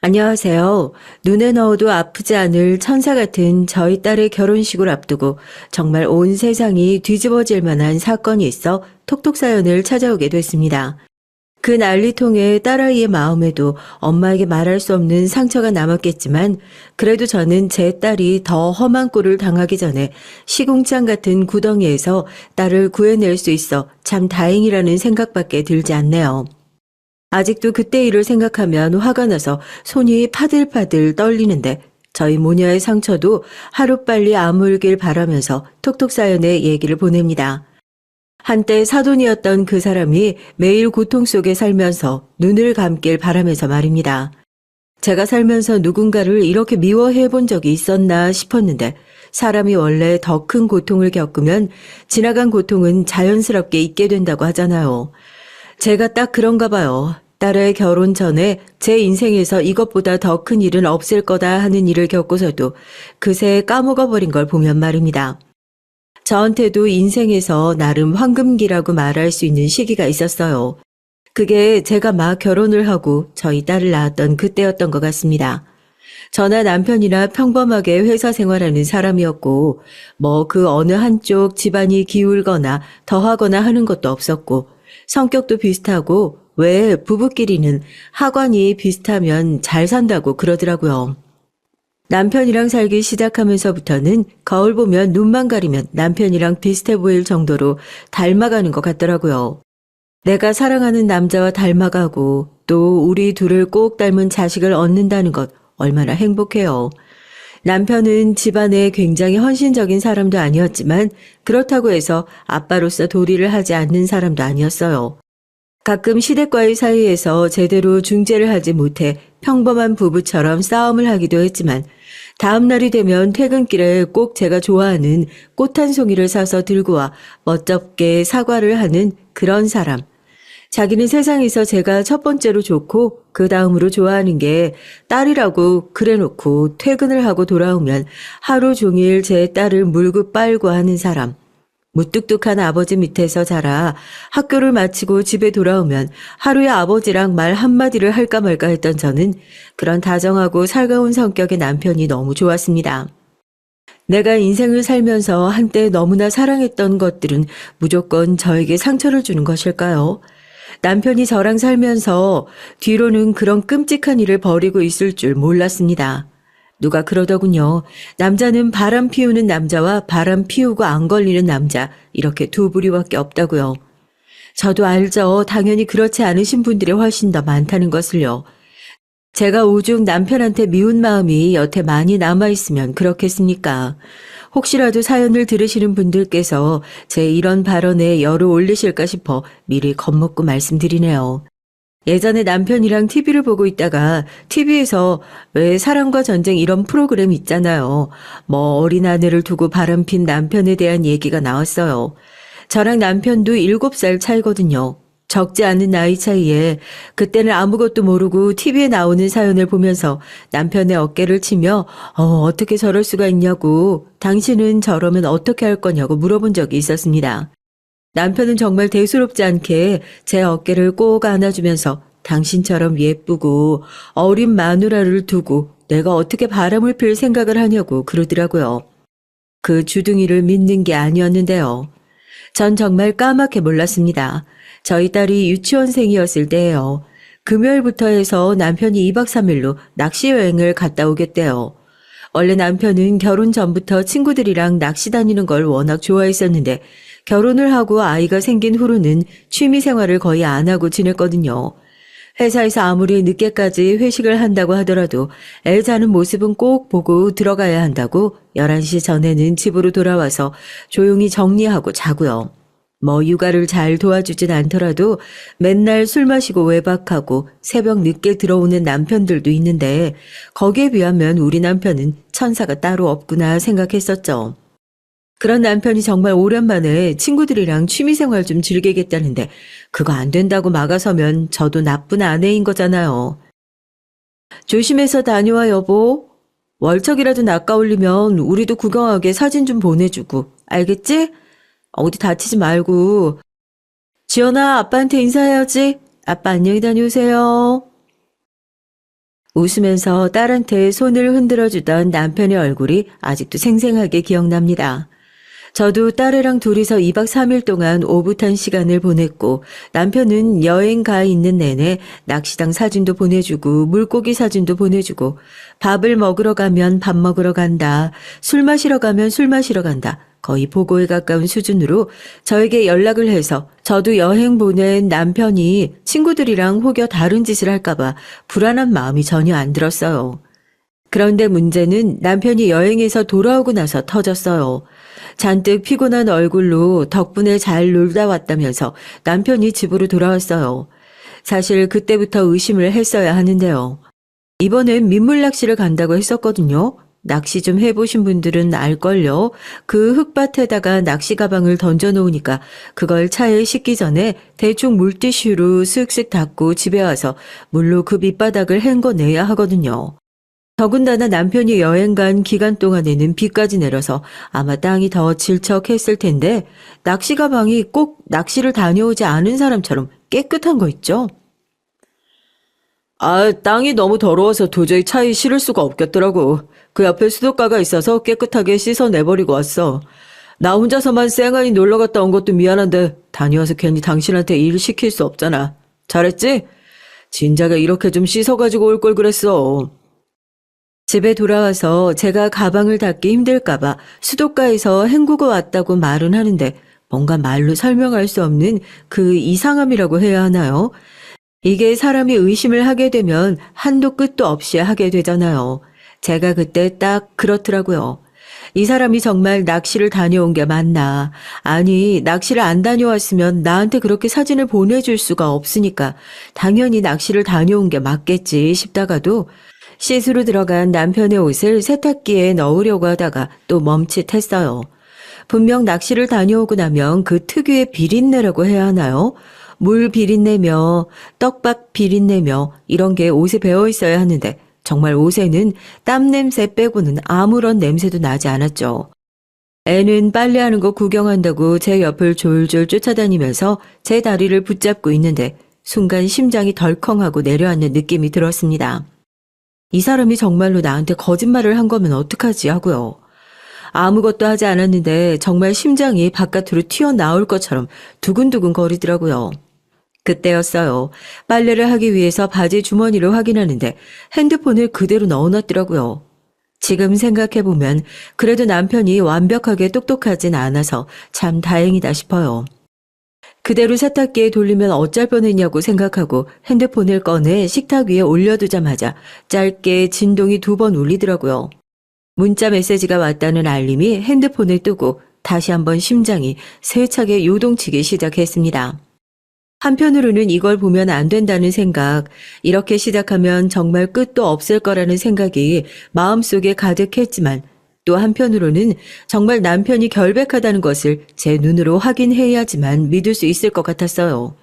안녕하세요. 눈에 넣어도 아프지 않을 천사 같은 저희 딸의 결혼식을 앞두고 정말 온 세상이 뒤집어질 만한 사건이 있어 톡톡 사연을 찾아오게 됐습니다. 그 난리통에 딸아이의 마음에도 엄마에게 말할 수 없는 상처가 남았겠지만 그래도 저는 제 딸이 더 험한 꼴을 당하기 전에 시궁창 같은 구덩이에서 딸을 구해낼 수 있어 참 다행이라는 생각밖에 들지 않네요. 아직도 그때 일을 생각하면 화가 나서 손이 파들파들 떨리는데 저희 모녀의 상처도 하루빨리 아물길 바라면서 톡톡 사연에 얘기를 보냅니다. 한때 사돈이었던 그 사람이 매일 고통 속에 살면서 눈을 감길 바라면서 말입니다. 제가 살면서 누군가를 이렇게 미워해 본 적이 있었나 싶었는데 사람이 원래 더 큰 고통을 겪으면 지나간 고통은 자연스럽게 잊게 된다고 하잖아요. 제가 딱 그런가 봐요. 딸의 결혼 전에 제 인생에서 이것보다 더 큰 일은 없을 거다 하는 일을 겪고서도 그새 까먹어버린 걸 보면 말입니다. 저한테도 인생에서 나름 황금기라고 말할 수 있는 시기가 있었어요. 그게 제가 막 결혼을 하고 저희 딸을 낳았던 그때였던 것 같습니다. 저나 남편이나 평범하게 회사 생활하는 사람이었고 뭐 그 어느 한쪽 집안이 기울거나 더하거나 하는 것도 없었고 성격도 비슷하고 왜 부부끼리는 하관이 비슷하면 잘 산다고 그러더라고요. 남편이랑 살기 시작하면서부터는 거울 보면 눈만 가리면 남편이랑 비슷해 보일 정도로 닮아가는 것 같더라고요. 내가 사랑하는 남자와 닮아가고 또 우리 둘을 꼭 닮은 자식을 얻는다는 것 얼마나 행복해요. 남편은 집안에 굉장히 헌신적인 사람도 아니었지만 그렇다고 해서 아빠로서 도리를 하지 않는 사람도 아니었어요. 가끔 시댁과의 사이에서 제대로 중재를 하지 못해 평범한 부부처럼 싸움을 하기도 했지만 다음 날이 되면 퇴근길에 꼭 제가 좋아하는 꽃 한 송이를 사서 들고 와 멋쩍게 사과를 하는 그런 사람. 자기는 세상에서 제가 첫 번째로 좋고 그 다음으로 좋아하는 게 딸이라고 그래놓고 퇴근을 하고 돌아오면 하루 종일 제 딸을 물고 빨고 하는 사람. 무뚝뚝한 아버지 밑에서 자라 학교를 마치고 집에 돌아오면 하루에 아버지랑 말 한마디를 할까 말까 했던 저는 그런 다정하고 살가운 성격의 남편이 너무 좋았습니다. 내가 인생을 살면서 한때 너무나 사랑했던 것들은 무조건 저에게 상처를 주는 것일까요? 남편이 저랑 살면서 뒤로는 그런 끔찍한 일을 벌이고 있을 줄 몰랐습니다. 누가 그러더군요. 남자는 바람 피우는 남자와 바람 피우고 안 걸리는 남자 이렇게 두 부류밖에 없다고요. 저도 알죠. 당연히 그렇지 않으신 분들이 훨씬 더 많다는 것을요. 제가 오죽 남편한테 미운 마음이 여태 많이 남아있으면 그렇겠습니까? 혹시라도 사연을 들으시는 분들께서 제 이런 발언에 열을 올리실까 싶어 미리 겁먹고 말씀드리네요. 예전에 남편이랑 TV를 보고 있다가 TV에서 왜 사랑과 전쟁 이런 프로그램 있잖아요. 뭐 어린 아내를 두고 바람핀 남편에 대한 얘기가 나왔어요. 저랑 남편도 7살 차이거든요. 적지 않은 나이 차이에 그때는 아무것도 모르고 TV에 나오는 사연을 보면서 남편의 어깨를 치며 어떻게 저럴 수가 있냐고 당신은 저러면 어떻게 할 거냐고 물어본 적이 있었습니다. 남편은 정말 대수롭지 않게 제 어깨를 꼭 안아주면서 당신처럼 예쁘고 어린 마누라를 두고 내가 어떻게 바람을 필 생각을 하냐고 그러더라고요. 그 주둥이를 믿는 게 아니었는데요. 전 정말 까맣게 몰랐습니다. 저희 딸이 유치원생이었을 때예요. 금요일부터 해서 남편이 2박 3일로 낚시 여행을 갔다 오겠대요. 원래 남편은 결혼 전부터 친구들이랑 낚시 다니는 걸 워낙 좋아했었는데 결혼을 하고 아이가 생긴 후로는 취미 생활을 거의 안 하고 지냈거든요. 회사에서 아무리 늦게까지 회식을 한다고 하더라도 애 자는 모습은 꼭 보고 들어가야 한다고 11시 전에는 집으로 돌아와서 조용히 정리하고 자고요. 뭐 육아를 잘 도와주진 않더라도 맨날 술 마시고 외박하고 새벽 늦게 들어오는 남편들도 있는데 거기에 비하면 우리 남편은 천사가 따로 없구나 생각했었죠. 그런 남편이 정말 오랜만에 친구들이랑 취미생활 좀 즐기겠다는데 그거 안 된다고 막아서면 저도 나쁜 아내인 거잖아요. 조심해서 다녀와 여보. 월척이라도 낚아올리면 우리도 구경하게 사진 좀 보내주고. 알겠지? 어디 다치지 말고. 지연아, 아빠한테 인사해야지. 아빠 안녕히 다녀오세요. 웃으면서 딸한테 손을 흔들어주던 남편의 얼굴이 아직도 생생하게 기억납니다. 저도 딸애랑 둘이서 2박 3일 동안 오붓한 시간을 보냈고 남편은 여행 가 있는 내내 낚시당 사진도 보내주고 물고기 사진도 보내주고 밥을 먹으러 가면 밥 먹으러 간다. 술 마시러 가면 술 마시러 간다. 거의 보고에 가까운 수준으로 저에게 연락을 해서 저도 여행 보낸 남편이 친구들이랑 혹여 다른 짓을 할까봐 불안한 마음이 전혀 안 들었어요. 그런데 문제는 남편이 여행에서 돌아오고 나서 터졌어요. 잔뜩 피곤한 얼굴로 덕분에 잘 놀다 왔다면서 남편이 집으로 돌아왔어요. 사실 그때부터 의심을 했어야 하는데요. 이번엔 민물 낚시를 간다고 했었거든요. 낚시 좀 해보신 분들은 알걸요. 그 흙밭에다가 낚시 가방을 던져놓으니까 그걸 차에 싣기 전에 대충 물티슈로 쓱쓱 닦고 집에 와서 물로 그 밑바닥을 헹궈내야 하거든요. 더군다나 남편이 여행 간 기간 동안에는 비까지 내려서 아마 땅이 더 질척했을 텐데 낚시 가방이 꼭 낚시를 다녀오지 않은 사람처럼 깨끗한 거 있죠? 아, 땅이 너무 더러워서 도저히 차에 실을 수가 없겠더라고. 그 옆에 수도가가 있어서 깨끗하게 씻어내버리고 왔어. 나 혼자서만 쌩하니 놀러 갔다 온 것도 미안한데 다녀와서 괜히 당신한테 일 시킬 수 없잖아. 잘했지? 진작에 이렇게 좀 씻어가지고 올 걸 그랬어. 집에 돌아와서 제가 가방을 닫기 힘들까봐 수도가에서 헹구고 왔다고 말은 하는데 뭔가 말로 설명할 수 없는 그 이상함이라고 해야 하나요? 이게 사람이 의심을 하게 되면 한도 끝도 없이 하게 되잖아요. 제가 그때 딱 그렇더라고요. 이 사람이 정말 낚시를 다녀온 게 맞나? 아니, 낚시를 안 다녀왔으면 나한테 그렇게 사진을 보내줄 수가 없으니까 당연히 낚시를 다녀온 게 맞겠지 싶다가도 씻으러 들어간 남편의 옷을 세탁기에 넣으려고 하다가 또 멈칫했어요. 분명 낚시를 다녀오고 나면 그 특유의 비린내라고 해야 하나요? 물 비린내며 떡밥 비린내며 이런 게 옷에 배어 있어야 하는데 정말 옷에는 땀 냄새 빼고는 아무런 냄새도 나지 않았죠. 애는 빨래하는 거 구경한다고 제 옆을 졸졸 쫓아다니면서 제 다리를 붙잡고 있는데 순간 심장이 덜컹하고 내려앉는 느낌이 들었습니다. 이 사람이 정말로 나한테 거짓말을 한 거면 어떡하지 하고요. 아무것도 하지 않았는데 정말 심장이 바깥으로 튀어나올 것처럼 두근두근 거리더라고요. 그때였어요. 빨래를 하기 위해서 바지 주머니를 확인하는데 핸드폰을 그대로 넣어놨더라고요. 지금 생각해보면 그래도 남편이 완벽하게 똑똑하진 않아서 참 다행이다 싶어요. 그대로 세탁기에 돌리면 어쩔 뻔했냐고 생각하고 핸드폰을 꺼내 식탁 위에 올려두자마자 짧게 진동이 2번 울리더라고요. 문자 메시지가 왔다는 알림이 핸드폰을 뜨고 다시 한번 심장이 세차게 요동치기 시작했습니다. 한편으로는 이걸 보면 안 된다는 생각, 이렇게 시작하면 정말 끝도 없을 거라는 생각이 마음속에 가득했지만 또 한편으로는 정말 남편이 결백하다는 것을 제 눈으로 확인해야지만 믿을 수 있을 것 같았어요.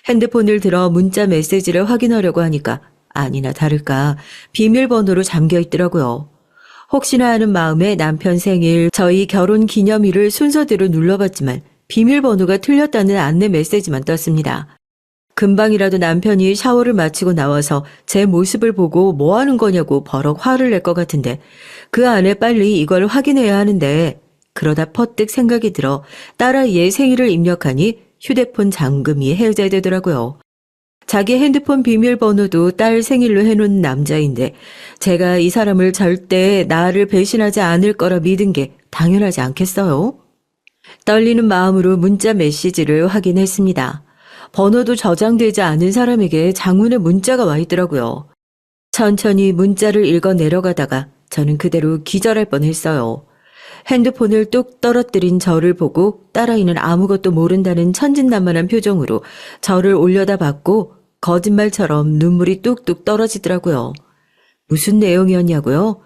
핸드폰을 들어 문자 메시지를 확인하려고 하니까 아니나 다를까 비밀번호로 잠겨 있더라고요. 혹시나 하는 마음에 남편 생일, 저희 결혼 기념일을 순서대로 눌러봤지만 비밀번호가 틀렸다는 안내 메시지만 떴습니다. 금방이라도 남편이 샤워를 마치고 나와서 제 모습을 보고 뭐 하는 거냐고 버럭 화를 낼 것 같은데 그 안에 빨리 이걸 확인해야 하는데 그러다 퍼뜩 생각이 들어 딸아이의 생일을 입력하니 휴대폰 잠금이 해제되더라고요. 자기 핸드폰 비밀번호도 딸 생일로 해놓은 남자인데 제가 이 사람을 절대 나를 배신하지 않을 거라 믿은 게 당연하지 않겠어요? 떨리는 마음으로 문자 메시지를 확인했습니다. 번호도 저장되지 않은 사람에게 장문의 문자가 와 있더라고요. 천천히 문자를 읽어 내려가다가 저는 그대로 기절할 뻔했어요. 핸드폰을 뚝 떨어뜨린 저를 보고 딸아이는 아무것도 모른다는 천진난만한 표정으로 저를 올려다봤고 거짓말처럼 눈물이 뚝뚝 떨어지더라고요. 무슨 내용이었냐고요?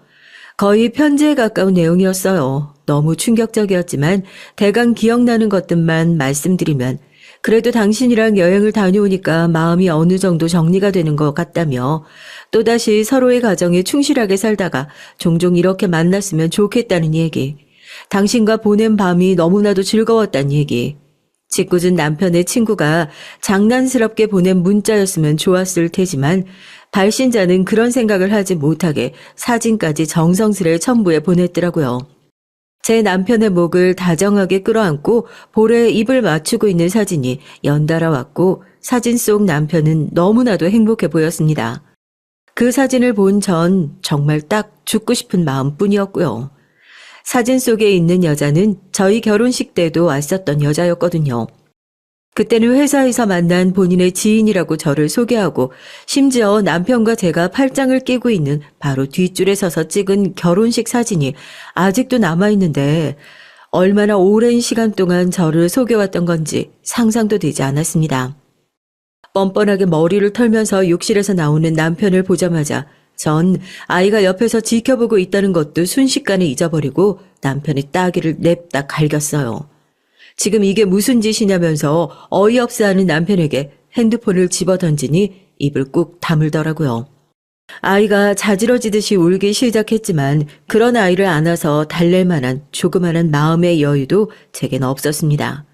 거의 편지에 가까운 내용이었어요. 너무 충격적이었지만 대강 기억나는 것들만 말씀드리면 그래도 당신이랑 여행을 다녀오니까 마음이 어느 정도 정리가 되는 것 같다며 또다시 서로의 가정에 충실하게 살다가 종종 이렇게 만났으면 좋겠다는 얘기. 당신과 보낸 밤이 너무나도 즐거웠다는 얘기. 짓궂은 남편의 친구가 장난스럽게 보낸 문자였으면 좋았을 테지만 발신자는 그런 생각을 하지 못하게 사진까지 정성스레 첨부해 보냈더라고요. 제 남편의 목을 다정하게 끌어안고 볼에 입을 맞추고 있는 사진이 연달아 왔고 사진 속 남편은 너무나도 행복해 보였습니다. 그 사진을 본 전 정말 딱 죽고 싶은 마음뿐이었고요. 사진 속에 있는 여자는 저희 결혼식 때도 왔었던 여자였거든요. 그때는 회사에서 만난 본인의 지인이라고 저를 소개하고 심지어 남편과 제가 팔짱을 끼고 있는 바로 뒷줄에 서서 찍은 결혼식 사진이 아직도 남아있는데 얼마나 오랜 시간 동안 저를 속여왔던 건지 상상도 되지 않았습니다. 뻔뻔하게 머리를 털면서 욕실에서 나오는 남편을 보자마자 전 아이가 옆에서 지켜보고 있다는 것도 순식간에 잊어버리고 남편의 따귀를 냅다 갈겼어요. 지금 이게 무슨 짓이냐면서 어이없어하는 남편에게 핸드폰을 집어던지니 입을 꾹 다물더라고요. 아이가 자지러지듯이 울기 시작했지만 그런 아이를 안아서 달랠 만한 조그마한 마음의 여유도 제겐 없었습니다.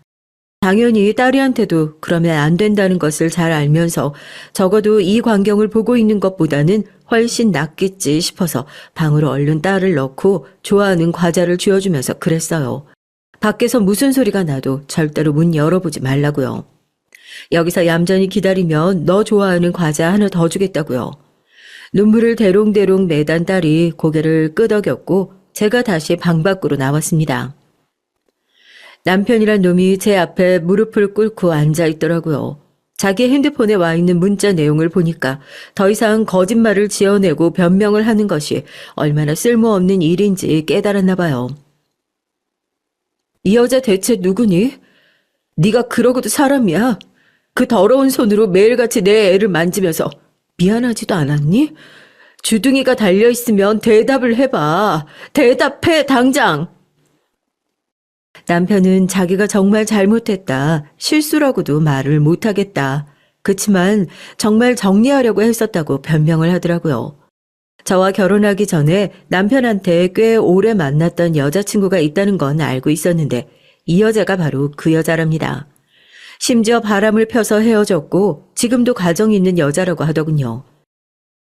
당연히 딸이한테도 그러면 안 된다는 것을 잘 알면서 적어도 이 광경을 보고 있는 것보다는 훨씬 낫겠지 싶어서 방으로 얼른 딸을 넣고 좋아하는 과자를 쥐어주면서 그랬어요. 밖에서 무슨 소리가 나도 절대로 문 열어보지 말라고요. 여기서 얌전히 기다리면 너 좋아하는 과자 하나 더 주겠다고요. 눈물을 대롱대롱 매단 딸이 고개를 끄덕였고 제가 다시 방 밖으로 나왔습니다. 남편이란 놈이 제 앞에 무릎을 꿇고 앉아 있더라고요. 자기 핸드폰에 와 있는 문자 내용을 보니까 더 이상 거짓말을 지어내고 변명을 하는 것이 얼마나 쓸모없는 일인지 깨달았나 봐요. 이 여자 대체 누구니? 네가 그러고도 사람이야? 그 더러운 손으로 매일같이 내 애를 만지면서 미안하지도 않았니? 주둥이가 달려있으면 대답을 해봐. 대답해 당장! 남편은 자기가 정말 잘못했다. 실수라고도 말을 못하겠다. 그치만 정말 정리하려고 했었다고 변명을 하더라고요. 저와 결혼하기 전에 남편한테 꽤 오래 만났던 여자친구가 있다는 건 알고 있었는데 이 여자가 바로 그 여자랍니다. 심지어 바람을 펴서 헤어졌고 지금도 가정이 있는 여자라고 하더군요.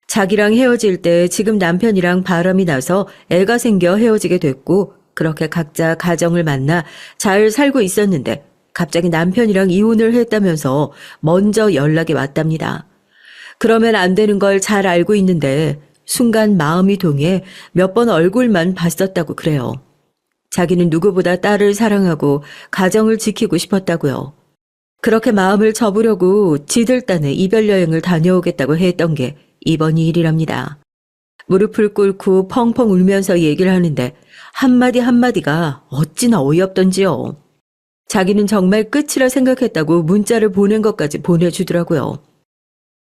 자기랑 헤어질 때 지금 남편이랑 바람이 나서 애가 생겨 헤어지게 됐고 그렇게 각자 가정을 만나 잘 살고 있었는데 갑자기 남편이랑 이혼을 했다면서 먼저 연락이 왔답니다. 그러면 안 되는 걸 잘 알고 있는데 순간 마음이 동해 몇 번 얼굴만 봤었다고 그래요. 자기는 누구보다 딸을 사랑하고 가정을 지키고 싶었다고요. 그렇게 마음을 접으려고 지들 딴에 이별 여행을 다녀오겠다고 했던 게 이번 일이랍니다. 무릎을 꿇고 펑펑 울면서 얘기를 하는데 한마디 한마디가 어찌나 어이없던지요. 자기는 정말 끝이라 생각했다고 문자를 보낸 것까지 보내주더라고요.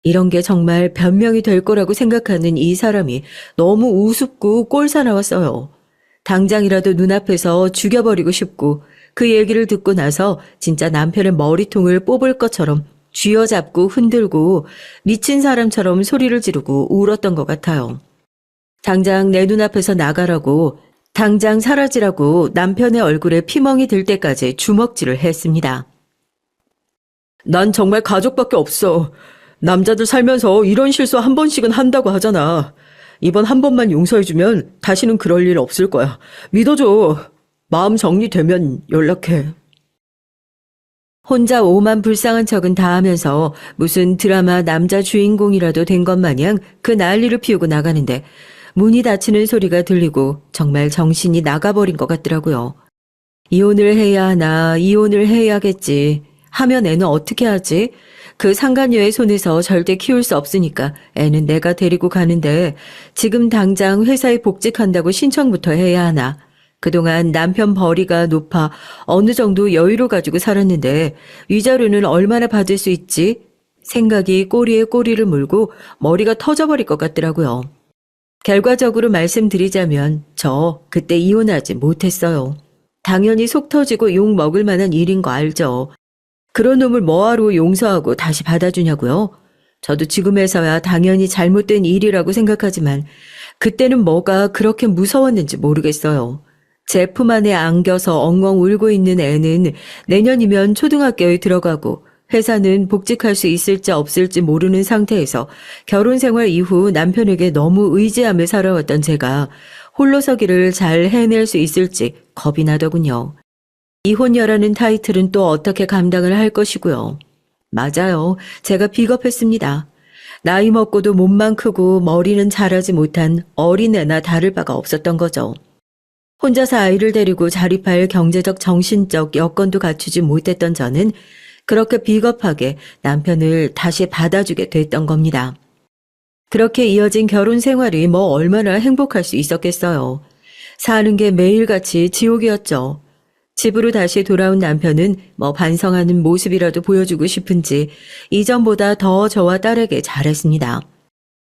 이런 게 정말 변명이 될 거라고 생각하는 이 사람이 너무 우습고 꼴사나웠어요. 당장이라도 눈앞에서 죽여버리고 싶고 그 얘기를 듣고 나서 진짜 남편의 머리통을 뽑을 것처럼 쥐어잡고 흔들고 미친 사람처럼 소리를 지르고 울었던 것 같아요. 당장 내 눈앞에서 나가라고, 당장 사라지라고 남편의 얼굴에 피멍이 들 때까지 주먹질을 했습니다. 난 정말 가족밖에 없어. 남자들 살면서 이런 실수 한 번씩은 한다고 하잖아. 이번 한 번만 용서해주면 다시는 그럴 일 없을 거야. 믿어줘. 마음 정리되면 연락해. 혼자 오만 불쌍한 척은 다 하면서 무슨 드라마 남자 주인공이라도 된 것 마냥 그 난리를 피우고 나가는데 문이 닫히는 소리가 들리고 정말 정신이 나가버린 것 같더라고요. 이혼을 해야 하나, 이혼을 해야겠지. 하면 애는 어떻게 하지? 그 상간녀의 손에서 절대 키울 수 없으니까 애는 내가 데리고 가는데 지금 당장 회사에 복직한다고 신청부터 해야 하나. 그동안 남편 벌이가 높아 어느 정도 여유를 가지고 살았는데 위자료는 얼마나 받을 수 있지? 생각이 꼬리에 꼬리를 물고 머리가 터져버릴 것 같더라고요. 결과적으로 말씀드리자면 저 그때 이혼하지 못했어요. 당연히 속 터지고 욕 먹을 만한 일인 거 알죠. 그런 놈을 뭐하러 용서하고 다시 받아주냐고요? 저도 지금에서야 당연히 잘못된 일이라고 생각하지만 그때는 뭐가 그렇게 무서웠는지 모르겠어요. 제 품 안에 안겨서 엉엉 울고 있는 애는 내년이면 초등학교에 들어가고 회사는 복직할 수 있을지 없을지 모르는 상태에서 결혼 생활 이후 남편에게 너무 의지하며 살아왔던 제가 홀로서기를 잘 해낼 수 있을지 겁이 나더군요. 이혼녀라는 타이틀은 또 어떻게 감당을 할 것이고요. 맞아요. 제가 비겁했습니다. 나이 먹고도 몸만 크고 머리는 자라지 못한 어린애나 다를 바가 없었던 거죠. 혼자서 아이를 데리고 자립할 경제적 정신적 여건도 갖추지 못했던 저는 그렇게 비겁하게 남편을 다시 받아주게 됐던 겁니다. 그렇게 이어진 결혼 생활이 뭐 얼마나 행복할 수 있었겠어요. 사는 게 매일같이 지옥이었죠. 집으로 다시 돌아온 남편은 뭐 반성하는 모습이라도 보여주고 싶은지 이전보다 더 저와 딸에게 잘했습니다.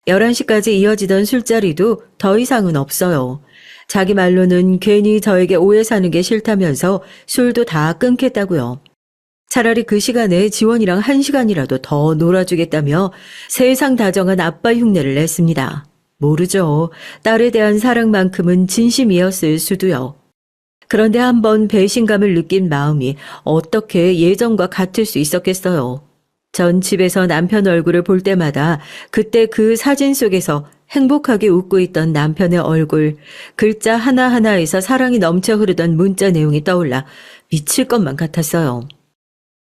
11시까지 이어지던 술자리도 더 이상은 없어요. 자기 말로는 괜히 저에게 오해 사는 게 싫다면서 술도 다 끊겠다고요. 차라리 그 시간에 지원이랑 1시간이라도 더 놀아주겠다며 세상 다정한 아빠 흉내를 냈습니다. 모르죠. 딸에 대한 사랑만큼은 진심이었을 수도요. 그런데 한번 배신감을 느낀 마음이 어떻게 예전과 같을 수 있었겠어요. 전 집에서 남편 얼굴을 볼 때마다 그때 그 사진 속에서 행복하게 웃고 있던 남편의 얼굴, 글자 하나하나에서 사랑이 넘쳐 흐르던 문자 내용이 떠올라 미칠 것만 같았어요.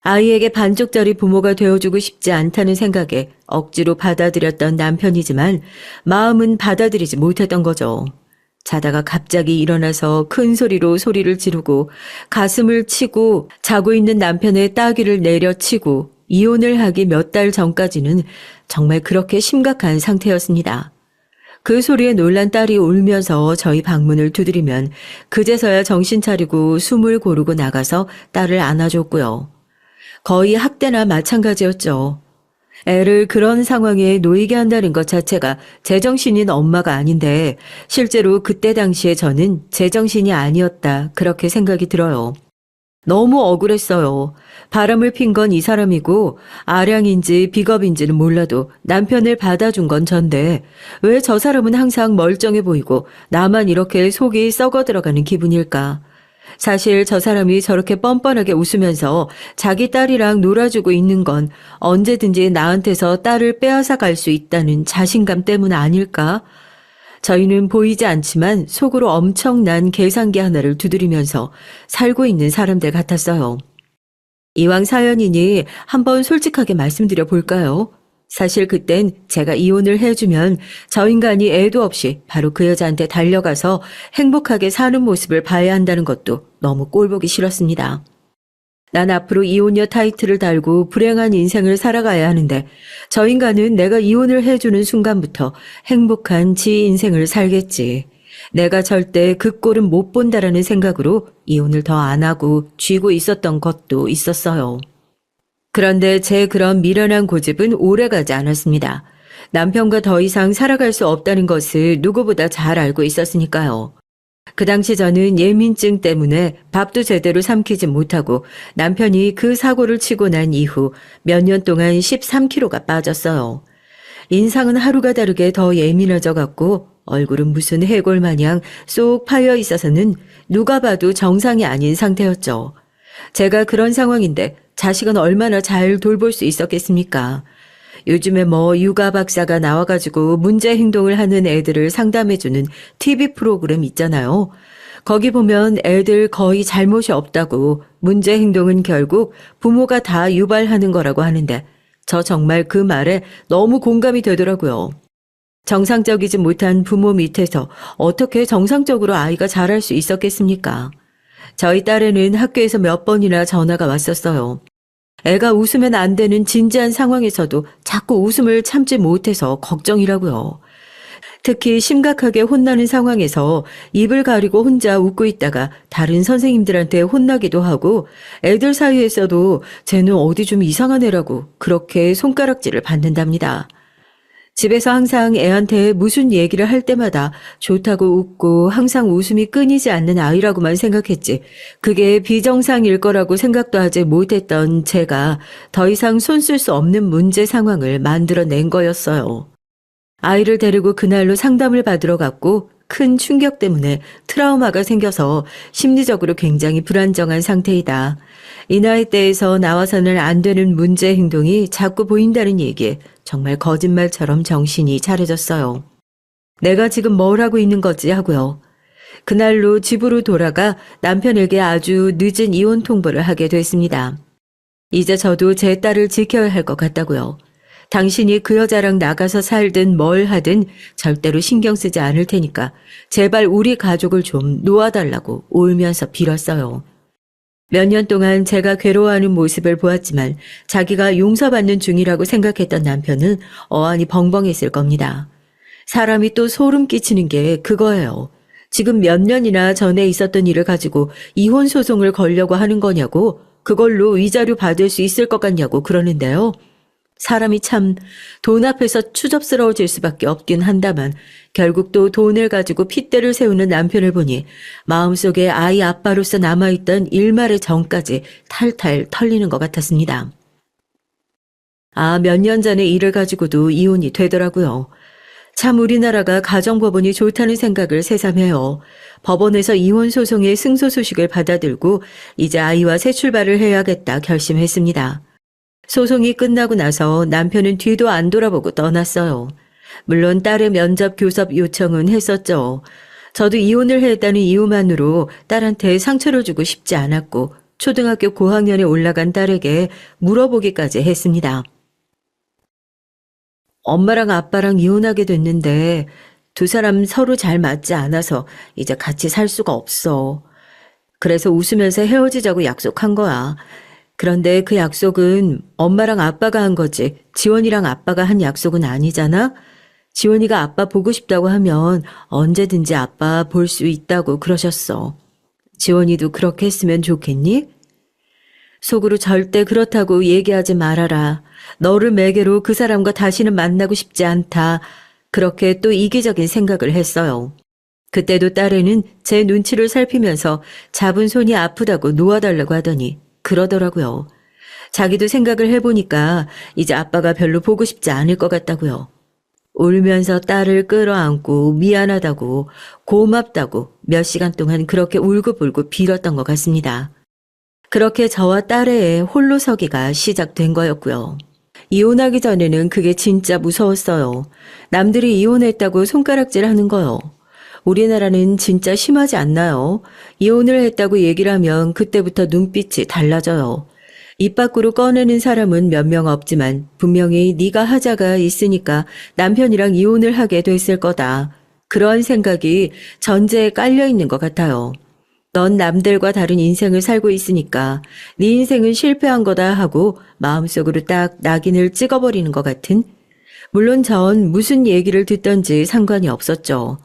아이에게 반쪽짜리 부모가 되어주고 싶지 않다는 생각에 억지로 받아들였던 남편이지만 마음은 받아들이지 못했던 거죠. 자다가 갑자기 일어나서 큰 소리로 소리를 지르고 가슴을 치고 자고 있는 남편의 따귀를 내려치고 이혼을 하기 몇 달 전까지는 정말 그렇게 심각한 상태였습니다. 그 소리에 놀란 딸이 울면서 저희 방문을 두드리면 그제서야 정신 차리고 숨을 고르고 나가서 딸을 안아줬고요. 거의 학대나 마찬가지였죠. 애를 그런 상황에 놓이게 한다는 것 자체가 제정신인 엄마가 아닌데 실제로 그때 당시에 저는 제정신이 아니었다 그렇게 생각이 들어요. 너무 억울했어요. 바람을 핀 건 이 사람이고 아량인지 비겁인지는 몰라도 남편을 받아준 건 전데 왜 저 사람은 항상 멀쩡해 보이고 나만 이렇게 속이 썩어 들어가는 기분일까. 사실 저 사람이 저렇게 뻔뻔하게 웃으면서 자기 딸이랑 놀아주고 있는 건 언제든지 나한테서 딸을 빼앗아 갈 수 있다는 자신감 때문 아닐까? 저희는 보이지 않지만 속으로 엄청난 계산기 하나를 두드리면서 살고 있는 사람들 같았어요. 이왕 사연이니 한번 솔직하게 말씀드려 볼까요? 사실 그땐 제가 이혼을 해주면 저 인간이 애도 없이 바로 그 여자한테 달려가서 행복하게 사는 모습을 봐야 한다는 것도 너무 꼴보기 싫었습니다. 난 앞으로 이혼녀 타이틀을 달고 불행한 인생을 살아가야 하는데 저 인간은 내가 이혼을 해주는 순간부터 행복한 지 인생을 살겠지. 내가 절대 그 꼴은 못 본다라는 생각으로 이혼을 더 안 하고 쥐고 있었던 것도 있었어요. 그런데 제 그런 미련한 고집은 오래가지 않았습니다. 남편과 더 이상 살아갈 수 없다는 것을 누구보다 잘 알고 있었으니까요. 그 당시 저는 예민증 때문에 밥도 제대로 삼키지 못하고 남편이 그 사고를 치고 난 이후 몇 년 동안 13kg가 빠졌어요. 인상은 하루가 다르게 더 예민해져 갔고 얼굴은 무슨 해골 마냥 쏙 파여 있어서는 누가 봐도 정상이 아닌 상태였죠. 제가 그런 상황인데 자식은 얼마나 잘 돌볼 수 있었겠습니까? 요즘에 뭐 육아 박사가 나와가지고 문제 행동을 하는 애들을 상담해주는 TV 프로그램 있잖아요. 거기 보면 애들 거의 잘못이 없다고 문제 행동은 결국 부모가 다 유발하는 거라고 하는데 저 정말 그 말에 너무 공감이 되더라고요. 정상적이지 못한 부모 밑에서 어떻게 정상적으로 아이가 자랄 수 있었겠습니까? 저희 딸에는 학교에서 몇 번이나 전화가 왔었어요. 애가 웃으면 안 되는 진지한 상황에서도 자꾸 웃음을 참지 못해서 걱정이라고요. 특히 심각하게 혼나는 상황에서 입을 가리고 혼자 웃고 있다가 다른 선생님들한테 혼나기도 하고 애들 사이에서도 쟤는 어디 좀 이상한 애라고 그렇게 손가락질을 받는답니다. 집에서 항상 애한테 무슨 얘기를 할 때마다 좋다고 웃고 항상 웃음이 끊이지 않는 아이라고만 생각했지 그게 비정상일 거라고 생각도 하지 못했던 제가 더 이상 손 쓸 수 없는 문제 상황을 만들어낸 거였어요. 아이를 데리고 그날로 상담을 받으러 갔고 큰 충격 때문에 트라우마가 생겨서 심리적으로 굉장히 불안정한 상태이다. 이 나이대에서 나와서는 안 되는 문제 행동이 자꾸 보인다는 얘기에 정말 거짓말처럼 정신이 차려졌어요. 내가 지금 뭘 하고 있는 거지 하고요. 그날로 집으로 돌아가 남편에게 아주 늦은 이혼 통보를 하게 됐습니다. 이제 저도 제 딸을 지켜야 할 것 같다고요. 당신이 그 여자랑 나가서 살든 뭘 하든 절대로 신경 쓰지 않을 테니까 제발 우리 가족을 좀 놓아달라고 울면서 빌었어요. 몇 년 동안 제가 괴로워하는 모습을 보았지만 자기가 용서받는 중이라고 생각했던 남편은 어안이 벙벙했을 겁니다. 사람이 또 소름 끼치는 게 그거예요. 지금 몇 년이나 전에 있었던 일을 가지고 이혼 소송을 걸려고 하는 거냐고, 그걸로 위자료 받을 수 있을 것 같냐고 그러는데요. 사람이 참 돈 앞에서 추접스러워질 수밖에 없긴 한다만 결국 또 돈을 가지고 핏대를 세우는 남편을 보니 마음속에 아이 아빠로서 남아있던 일말의 정까지 탈탈 털리는 것 같았습니다. 몇 년 전의 일을 가지고도 이혼이 되더라고요. 참 우리나라가 가정법원이 좋다는 생각을 새삼해요. 법원에서 이혼 소송의 승소 소식을 받아들고 이제 아이와 새 출발을 해야겠다 결심했습니다. 소송이 끝나고 나서 남편은 뒤도 안 돌아보고 떠났어요. 물론 딸의 면접 교섭 요청은 했었죠. 저도 이혼을 했다는 이유만으로 딸한테 상처를 주고 싶지 않았고 초등학교 고학년에 올라간 딸에게 물어보기까지 했습니다. 엄마랑 아빠랑 이혼하게 됐는데 두 사람 서로 잘 맞지 않아서 이제 같이 살 수가 없어. 그래서 웃으면서 헤어지자고 약속한 거야. 그런데 그 약속은 엄마랑 아빠가 한 거지 지원이랑 아빠가 한 약속은 아니잖아? 지원이가 아빠 보고 싶다고 하면 언제든지 아빠 볼 수 있다고 그러셨어. 지원이도 그렇게 했으면 좋겠니? 속으로 절대 그렇다고 얘기하지 말아라. 너를 매개로 그 사람과 다시는 만나고 싶지 않다. 그렇게 또 이기적인 생각을 했어요. 그때도 딸애는 제 눈치를 살피면서 잡은 손이 아프다고 놓아달라고 하더니 그러더라고요. 자기도 생각을 해보니까 이제 아빠가 별로 보고 싶지 않을 것 같다고요. 울면서 딸을 끌어안고 미안하다고 고맙다고 몇 시간 동안 그렇게 울고불고 빌었던 것 같습니다. 그렇게 저와 딸애의 홀로 서기가 시작된 거였고요. 이혼하기 전에는 그게 진짜 무서웠어요. 남들이 이혼했다고 손가락질 하는 거요. 우리나라는 진짜 심하지 않나요? 이혼을 했다고 얘기를 하면 그때부터 눈빛이 달라져요. 입 밖으로 꺼내는 사람은 몇 명 없지만 분명히 네가 하자가 있으니까 남편이랑 이혼을 하게 됐을 거다. 그런 생각이 전제에 깔려 있는 것 같아요. 넌 남들과 다른 인생을 살고 있으니까 네 인생은 실패한 거다 하고 마음속으로 딱 낙인을 찍어버리는 것 같은? 물론 전 무슨 얘기를 듣던지 상관이 없었죠.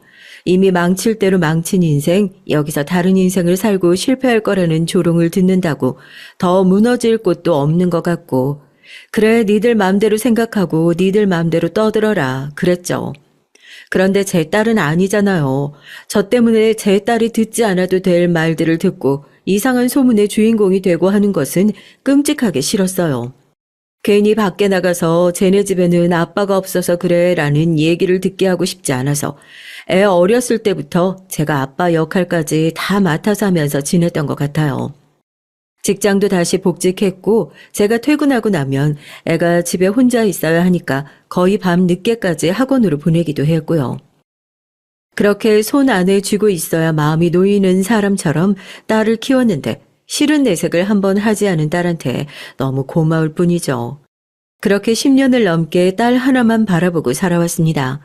이미 망칠 대로 망친 인생, 여기서 다른 인생을 살고 실패할 거라는 조롱을 듣는다고 더 무너질 곳도 없는 것 같고, 그래 니들 맘대로 생각하고 니들 맘대로 떠들어라 그랬죠. 그런데 제 딸은 아니잖아요. 저 때문에 제 딸이 듣지 않아도 될 말들을 듣고 이상한 소문의 주인공이 되고 하는 것은 끔찍하게 싫었어요. 괜히 밖에 나가서 쟤네 집에는 아빠가 없어서 그래 라는 얘기를 듣게 하고 싶지 않아서 애 어렸을 때부터 제가 아빠 역할까지 다 맡아서 하면서 지냈던 것 같아요. 직장도 다시 복직했고 제가 퇴근하고 나면 애가 집에 혼자 있어야 하니까 거의 밤 늦게까지 학원으로 보내기도 했고요. 그렇게 손 안에 쥐고 있어야 마음이 놓이는 사람처럼 딸을 키웠는데 싫은 내색을 한번 하지 않은 딸한테 너무 고마울 뿐이죠. 그렇게 10년을 넘게 딸 하나만 바라보고 살아왔습니다.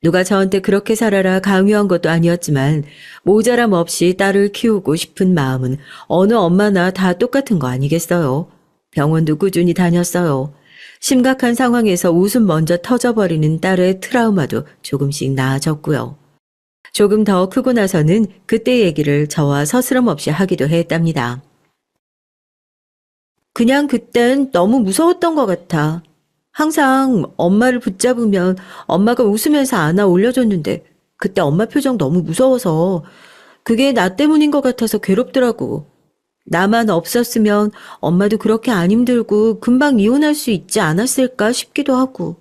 누가 저한테 그렇게 살아라 강요한 것도 아니었지만 모자람 없이 딸을 키우고 싶은 마음은 어느 엄마나 다 똑같은 거 아니겠어요? 병원도 꾸준히 다녔어요. 심각한 상황에서 웃음 먼저 터져버리는 딸의 트라우마도 조금씩 나아졌고요. 조금 더 크고 나서는 그때 얘기를 저와 서스럼 없이 하기도 했답니다. 그냥 그땐 너무 무서웠던 것 같아. 항상 엄마를 붙잡으면 엄마가 웃으면서 안아 올려줬는데 그때 엄마 표정 너무 무서워서 그게 나 때문인 것 같아서 괴롭더라고. 나만 없었으면 엄마도 그렇게 안 힘들고 금방 이혼할 수 있지 않았을까 싶기도 하고.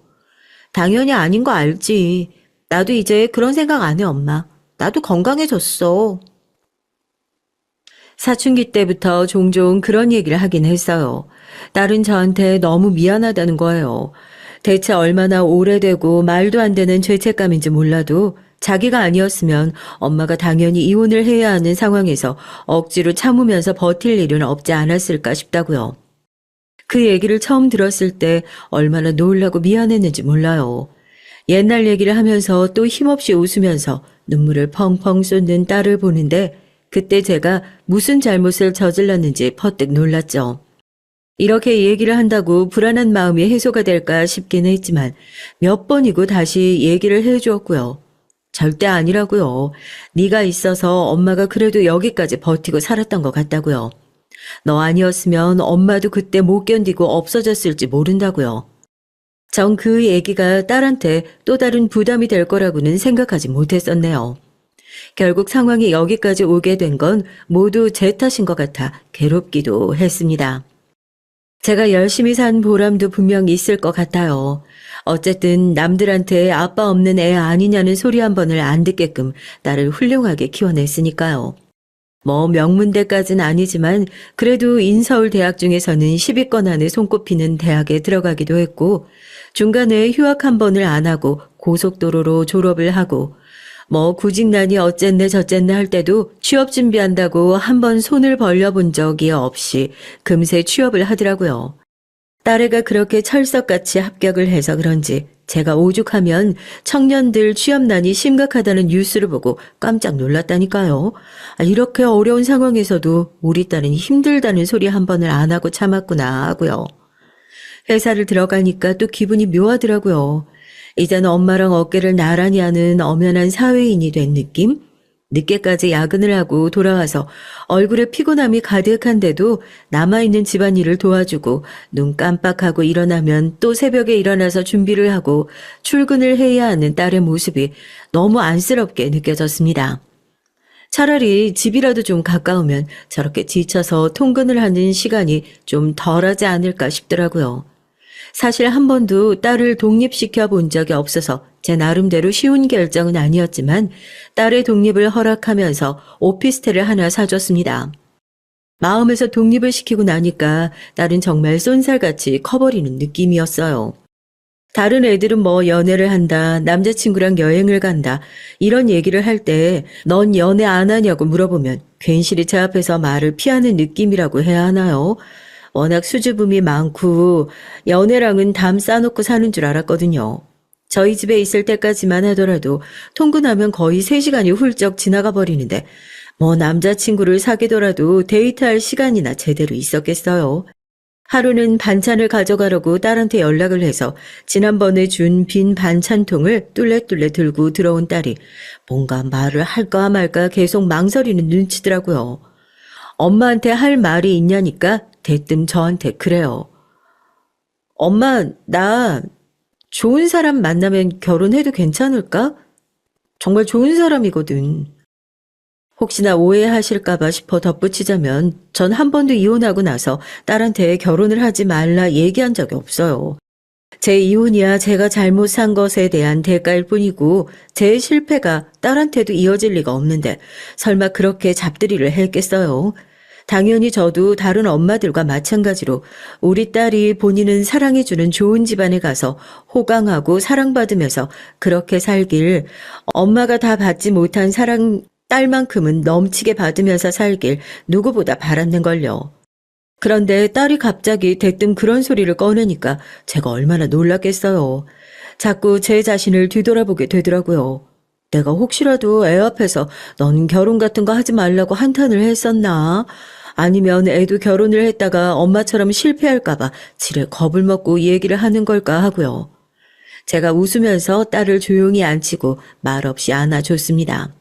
당연히 아닌 거 알지. 나도 이제 그런 생각 안 해, 엄마. 나도 건강해졌어. 사춘기 때부터 종종 그런 얘기를 하긴 했어요. 딸은 저한테 너무 미안하다는 거예요. 대체 얼마나 오래되고 말도 안 되는 죄책감인지 몰라도 자기가 아니었으면 엄마가 당연히 이혼을 해야 하는 상황에서 억지로 참으면서 버틸 일은 없지 않았을까 싶다고요. 그 얘기를 처음 들었을 때 얼마나 놀라고 미안했는지 몰라요. 옛날 얘기를 하면서 또 힘없이 웃으면서 눈물을 펑펑 쏟는 딸을 보는데 그때 제가 무슨 잘못을 저질렀는지 퍼뜩 놀랐죠. 이렇게 얘기를 한다고 불안한 마음이 해소가 될까 싶긴 했지만 몇 번이고 다시 얘기를 해주었고요. 절대 아니라고요. 네가 있어서 엄마가 그래도 여기까지 버티고 살았던 것 같다고요. 너 아니었으면 엄마도 그때 못 견디고 없어졌을지 모른다고요. 전 그 얘기가 딸한테 또 다른 부담이 될 거라고는 생각하지 못했었네요. 결국 상황이 여기까지 오게 된 건 모두 제 탓인 것 같아 괴롭기도 했습니다. 제가 열심히 산 보람도 분명 있을 것 같아요. 어쨌든 남들한테 아빠 없는 애 아니냐는 소리 한 번을 안 듣게끔 딸을 훌륭하게 키워냈으니까요. 뭐 명문대까진 아니지만 그래도 인서울 대학 중에서는 10위권 안에 손꼽히는 대학에 들어가기도 했고 중간에 휴학 한 번을 안 하고 고속도로로 졸업을 하고 뭐 구직난이 어쨌네 저쨌네 할 때도 취업 준비한다고 한 번 손을 벌려본 적이 없이 금세 취업을 하더라고요. 딸애가 그렇게 철석같이 합격을 해서 그런지 제가 오죽하면 청년들 취업난이 심각하다는 뉴스를 보고 깜짝 놀랐다니까요. 이렇게 어려운 상황에서도 우리 딸은 힘들다는 소리 한 번을 안 하고 참았구나 하고요. 회사를 들어가니까 또 기분이 묘하더라고요. 이제는 엄마랑 어깨를 나란히 하는 엄연한 사회인이 된 느낌? 늦게까지 야근을 하고 돌아와서 얼굴에 피곤함이 가득한데도 남아있는 집안일을 도와주고 눈 깜빡하고 일어나면 또 새벽에 일어나서 준비를 하고 출근을 해야 하는 딸의 모습이 너무 안쓰럽게 느껴졌습니다. 차라리 집이라도 좀 가까우면 저렇게 지쳐서 통근을 하는 시간이 좀 덜하지 않을까 싶더라고요. 사실 한 번도 딸을 독립시켜 본 적이 없어서 제 나름대로 쉬운 결정은 아니었지만 딸의 독립을 허락하면서 오피스텔을 하나 사줬습니다. 마음에서 독립을 시키고 나니까 딸은 정말 쏜살같이 커버리는 느낌이었어요. 다른 애들은 뭐 연애를 한다, 남자친구랑 여행을 간다 이런 얘기를 할 때 넌 연애 안 하냐고 물어보면 괜시리 제 앞에서 말을 피하는 느낌이라고 해야 하나요? 워낙 수줍음이 많고 연애랑은 담 싸놓고 사는 줄 알았거든요. 저희 집에 있을 때까지만 하더라도 통근하면 거의 3시간이 훌쩍 지나가 버리는데 뭐 남자친구를 사귀더라도 데이트할 시간이나 제대로 있었겠어요. 하루는 반찬을 가져가려고 딸한테 연락을 해서 지난번에 준 빈 반찬통을 뚫레뚫레 들고 들어온 딸이 뭔가 말을 할까 말까 계속 망설이는 눈치더라고요. 엄마한테 할 말이 있냐니까 대뜸 저한테 그래요. 엄마, 나 좋은 사람 만나면 결혼해도 괜찮을까? 정말 좋은 사람이거든. 혹시나 오해하실까봐 싶어 덧붙이자면 전 한 번도 이혼하고 나서 딸한테 결혼을 하지 말라 얘기한 적이 없어요. 제 이혼이야 제가 잘못 산 것에 대한 대가일 뿐이고 제 실패가 딸한테도 이어질 리가 없는데 설마 그렇게 잡들이를 했겠어요. 당연히 저도 다른 엄마들과 마찬가지로 우리 딸이 본인은 사랑해주는 좋은 집안에 가서 호강하고 사랑받으면서 그렇게 살길 엄마가 다 받지 못한 사랑 딸만큼은 넘치게 받으면서 살길 누구보다 바랐는걸요. 그런데 딸이 갑자기 대뜸 그런 소리를 꺼내니까 제가 얼마나 놀랐겠어요. 자꾸 제 자신을 뒤돌아보게 되더라고요. 내가 혹시라도 애 앞에서 넌 결혼 같은 거 하지 말라고 한탄을 했었나? 아니면 애도 결혼을 했다가 엄마처럼 실패할까봐 지레 겁을 먹고 얘기를 하는 걸까 하고요. 제가 웃으면서 딸을 조용히 앉히고 말없이 안아줬습니다.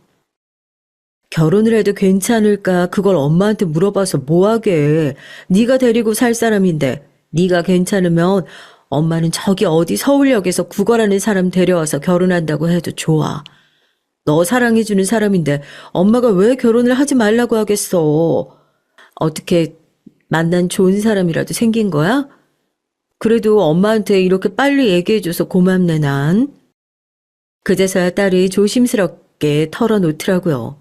결혼을 해도 괜찮을까 그걸 엄마한테 물어봐서 뭐하게. 네가 데리고 살 사람인데 네가 괜찮으면 엄마는 저기 어디 서울역에서 구걸하는 사람 데려와서 결혼한다고 해도 좋아. 너 사랑해주는 사람인데 엄마가 왜 결혼을 하지 말라고 하겠어. 어떻게 만난 좋은 사람이라도 생긴 거야? 그래도 엄마한테 이렇게 빨리 얘기해줘서 고맙네 난. 그제서야 딸이 조심스럽게 게 털어놓더라고요.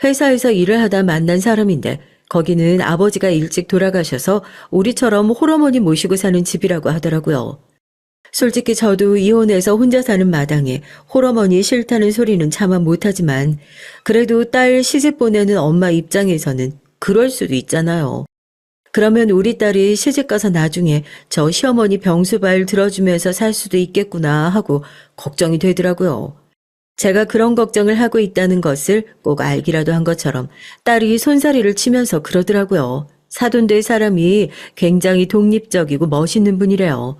회사에서 일을 하다 만난 사람인데 거기는 아버지가 일찍 돌아가셔서 우리처럼 홀어머니 모시고 사는 집이라고 하더라고요. 솔직히 저도 이혼해서 혼자 사는 마당에 홀어머니 싫다는 소리는 차마 못하지만 그래도 딸 시집 보내는 엄마 입장에서는 그럴 수도 있잖아요. 그러면 우리 딸이 시집가서 나중에 저 시어머니 병수발 들어주면서 살 수도 있겠구나 하고 걱정이 되더라고요. 제가 그런 걱정을 하고 있다는 것을 꼭 알기라도 한 것처럼 딸이 손사리를 치면서 그러더라고요. 사돈될 사람이 굉장히 독립적이고 멋있는 분이래요.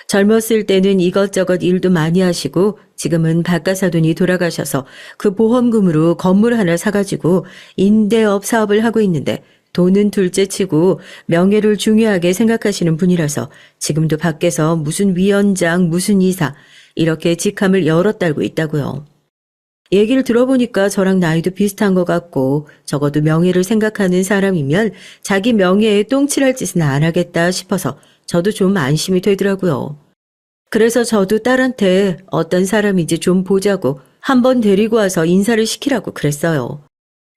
젊었을 때는 이것저것 일도 많이 하시고 지금은 바깥사돈이 돌아가셔서 그 보험금으로 건물 하나 사가지고 임대업 사업을 하고 있는데 돈은 둘째치고 명예를 중요하게 생각하시는 분이라서 지금도 밖에서 무슨 위원장, 무슨 이사 이렇게 직함을 여러 달고 있다고요. 얘기를 들어보니까 저랑 나이도 비슷한 것 같고 적어도 명예를 생각하는 사람이면 자기 명예에 똥칠할 짓은 안 하겠다 싶어서 저도 좀 안심이 되더라고요. 그래서 저도 딸한테 어떤 사람인지 좀 보자고 한번 데리고 와서 인사를 시키라고 그랬어요.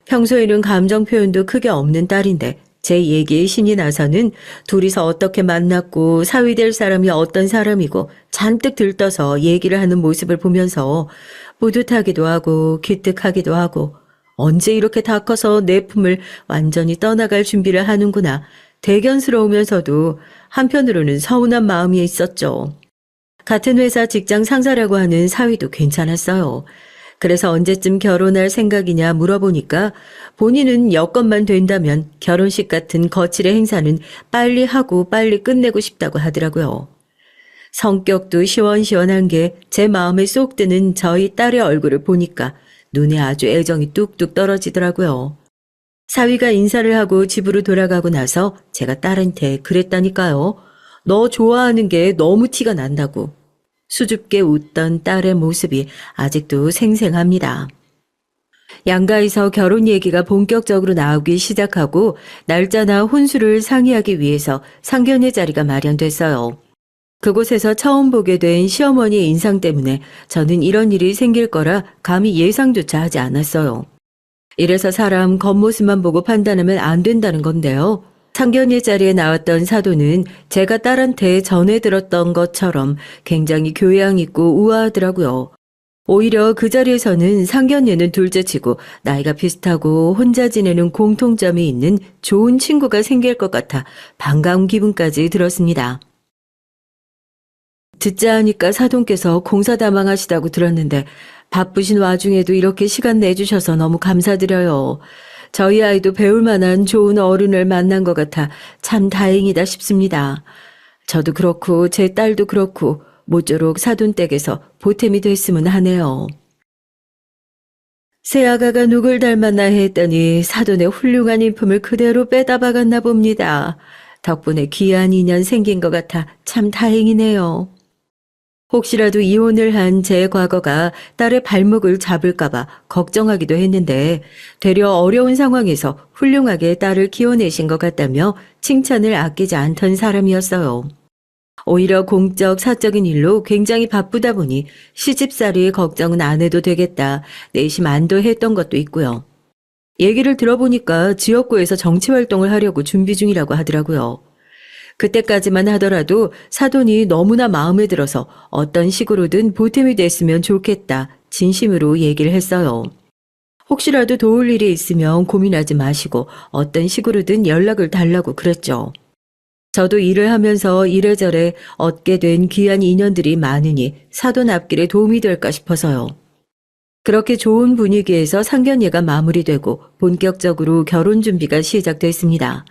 평소에는 감정 표현도 크게 없는 딸인데 제 얘기에 신이 나서는 둘이서 어떻게 만났고 사위될 사람이 어떤 사람이고 잔뜩 들떠서 얘기를 하는 모습을 보면서 뿌듯하기도 하고 기특하기도 하고 언제 이렇게 다 커서 내 품을 완전히 떠나갈 준비를 하는구나 대견스러우면서도 한편으로는 서운한 마음이 있었죠. 같은 회사 직장 상사라고 하는 사위도 괜찮았어요. 그래서 언제쯤 결혼할 생각이냐 물어보니까 본인은 여건만 된다면 결혼식 같은 거칠의 행사는 빨리 하고 빨리 끝내고 싶다고 하더라고요. 성격도 시원시원한 게 제 마음에 쏙 드는 저희 딸의 얼굴을 보니까 눈에 아주 애정이 뚝뚝 떨어지더라고요. 사위가 인사를 하고 집으로 돌아가고 나서 제가 딸한테 그랬다니까요. 너 좋아하는 게 너무 티가 난다고. 수줍게 웃던 딸의 모습이 아직도 생생합니다. 양가에서 결혼 얘기가 본격적으로 나오기 시작하고 날짜나 혼수를 상의하기 위해서 상견례 자리가 마련됐어요. 그곳에서 처음 보게 된 시어머니의 인상 때문에 저는 이런 일이 생길 거라 감히 예상조차 하지 않았어요. 이래서 사람 겉모습만 보고 판단하면 안 된다는 건데요. 상견례 자리에 나왔던 사돈은 제가 딸한테 전해 들었던 것처럼 굉장히 교양 있고 우아하더라고요. 오히려 그 자리에서는 상견례는 둘째치고 나이가 비슷하고 혼자 지내는 공통점이 있는 좋은 친구가 생길 것 같아 반가운 기분까지 들었습니다. 듣자 하니까 사돈께서 공사다망하시다고 들었는데 바쁘신 와중에도 이렇게 시간 내주셔서 너무 감사드려요. 저희 아이도 배울 만한 좋은 어른을 만난 것 같아 참 다행이다 싶습니다. 저도 그렇고 제 딸도 그렇고 모쪼록 사돈댁에서 보탬이 됐으면 하네요. 새아가가 누굴 닮았나 했더니 사돈의 훌륭한 인품을 그대로 빼다 박았나 봅니다. 덕분에 귀한 인연 생긴 것 같아 참 다행이네요. 혹시라도 이혼을 한 제 과거가 딸의 발목을 잡을까봐 걱정하기도 했는데 되려 어려운 상황에서 훌륭하게 딸을 키워내신 것 같다며 칭찬을 아끼지 않던 사람이었어요. 오히려 공적 사적인 일로 굉장히 바쁘다 보니 시집살이 걱정은 안 해도 되겠다 내심 안도했던 것도 있고요. 얘기를 들어보니까 지역구에서 정치활동을 하려고 준비 중이라고 하더라고요. 그때까지만 하더라도 사돈이 너무나 마음에 들어서 어떤 식으로든 보탬이 됐으면 좋겠다 진심으로 얘기를 했어요. 혹시라도 도울 일이 있으면 고민하지 마시고 어떤 식으로든 연락을 달라고 그랬죠. 저도 일을 하면서 이래저래 얻게 된 귀한 인연들이 많으니 사돈 앞길에 도움이 될까 싶어서요. 그렇게 좋은 분위기에서 상견례가 마무리되고 본격적으로 결혼 준비가 시작됐습니다.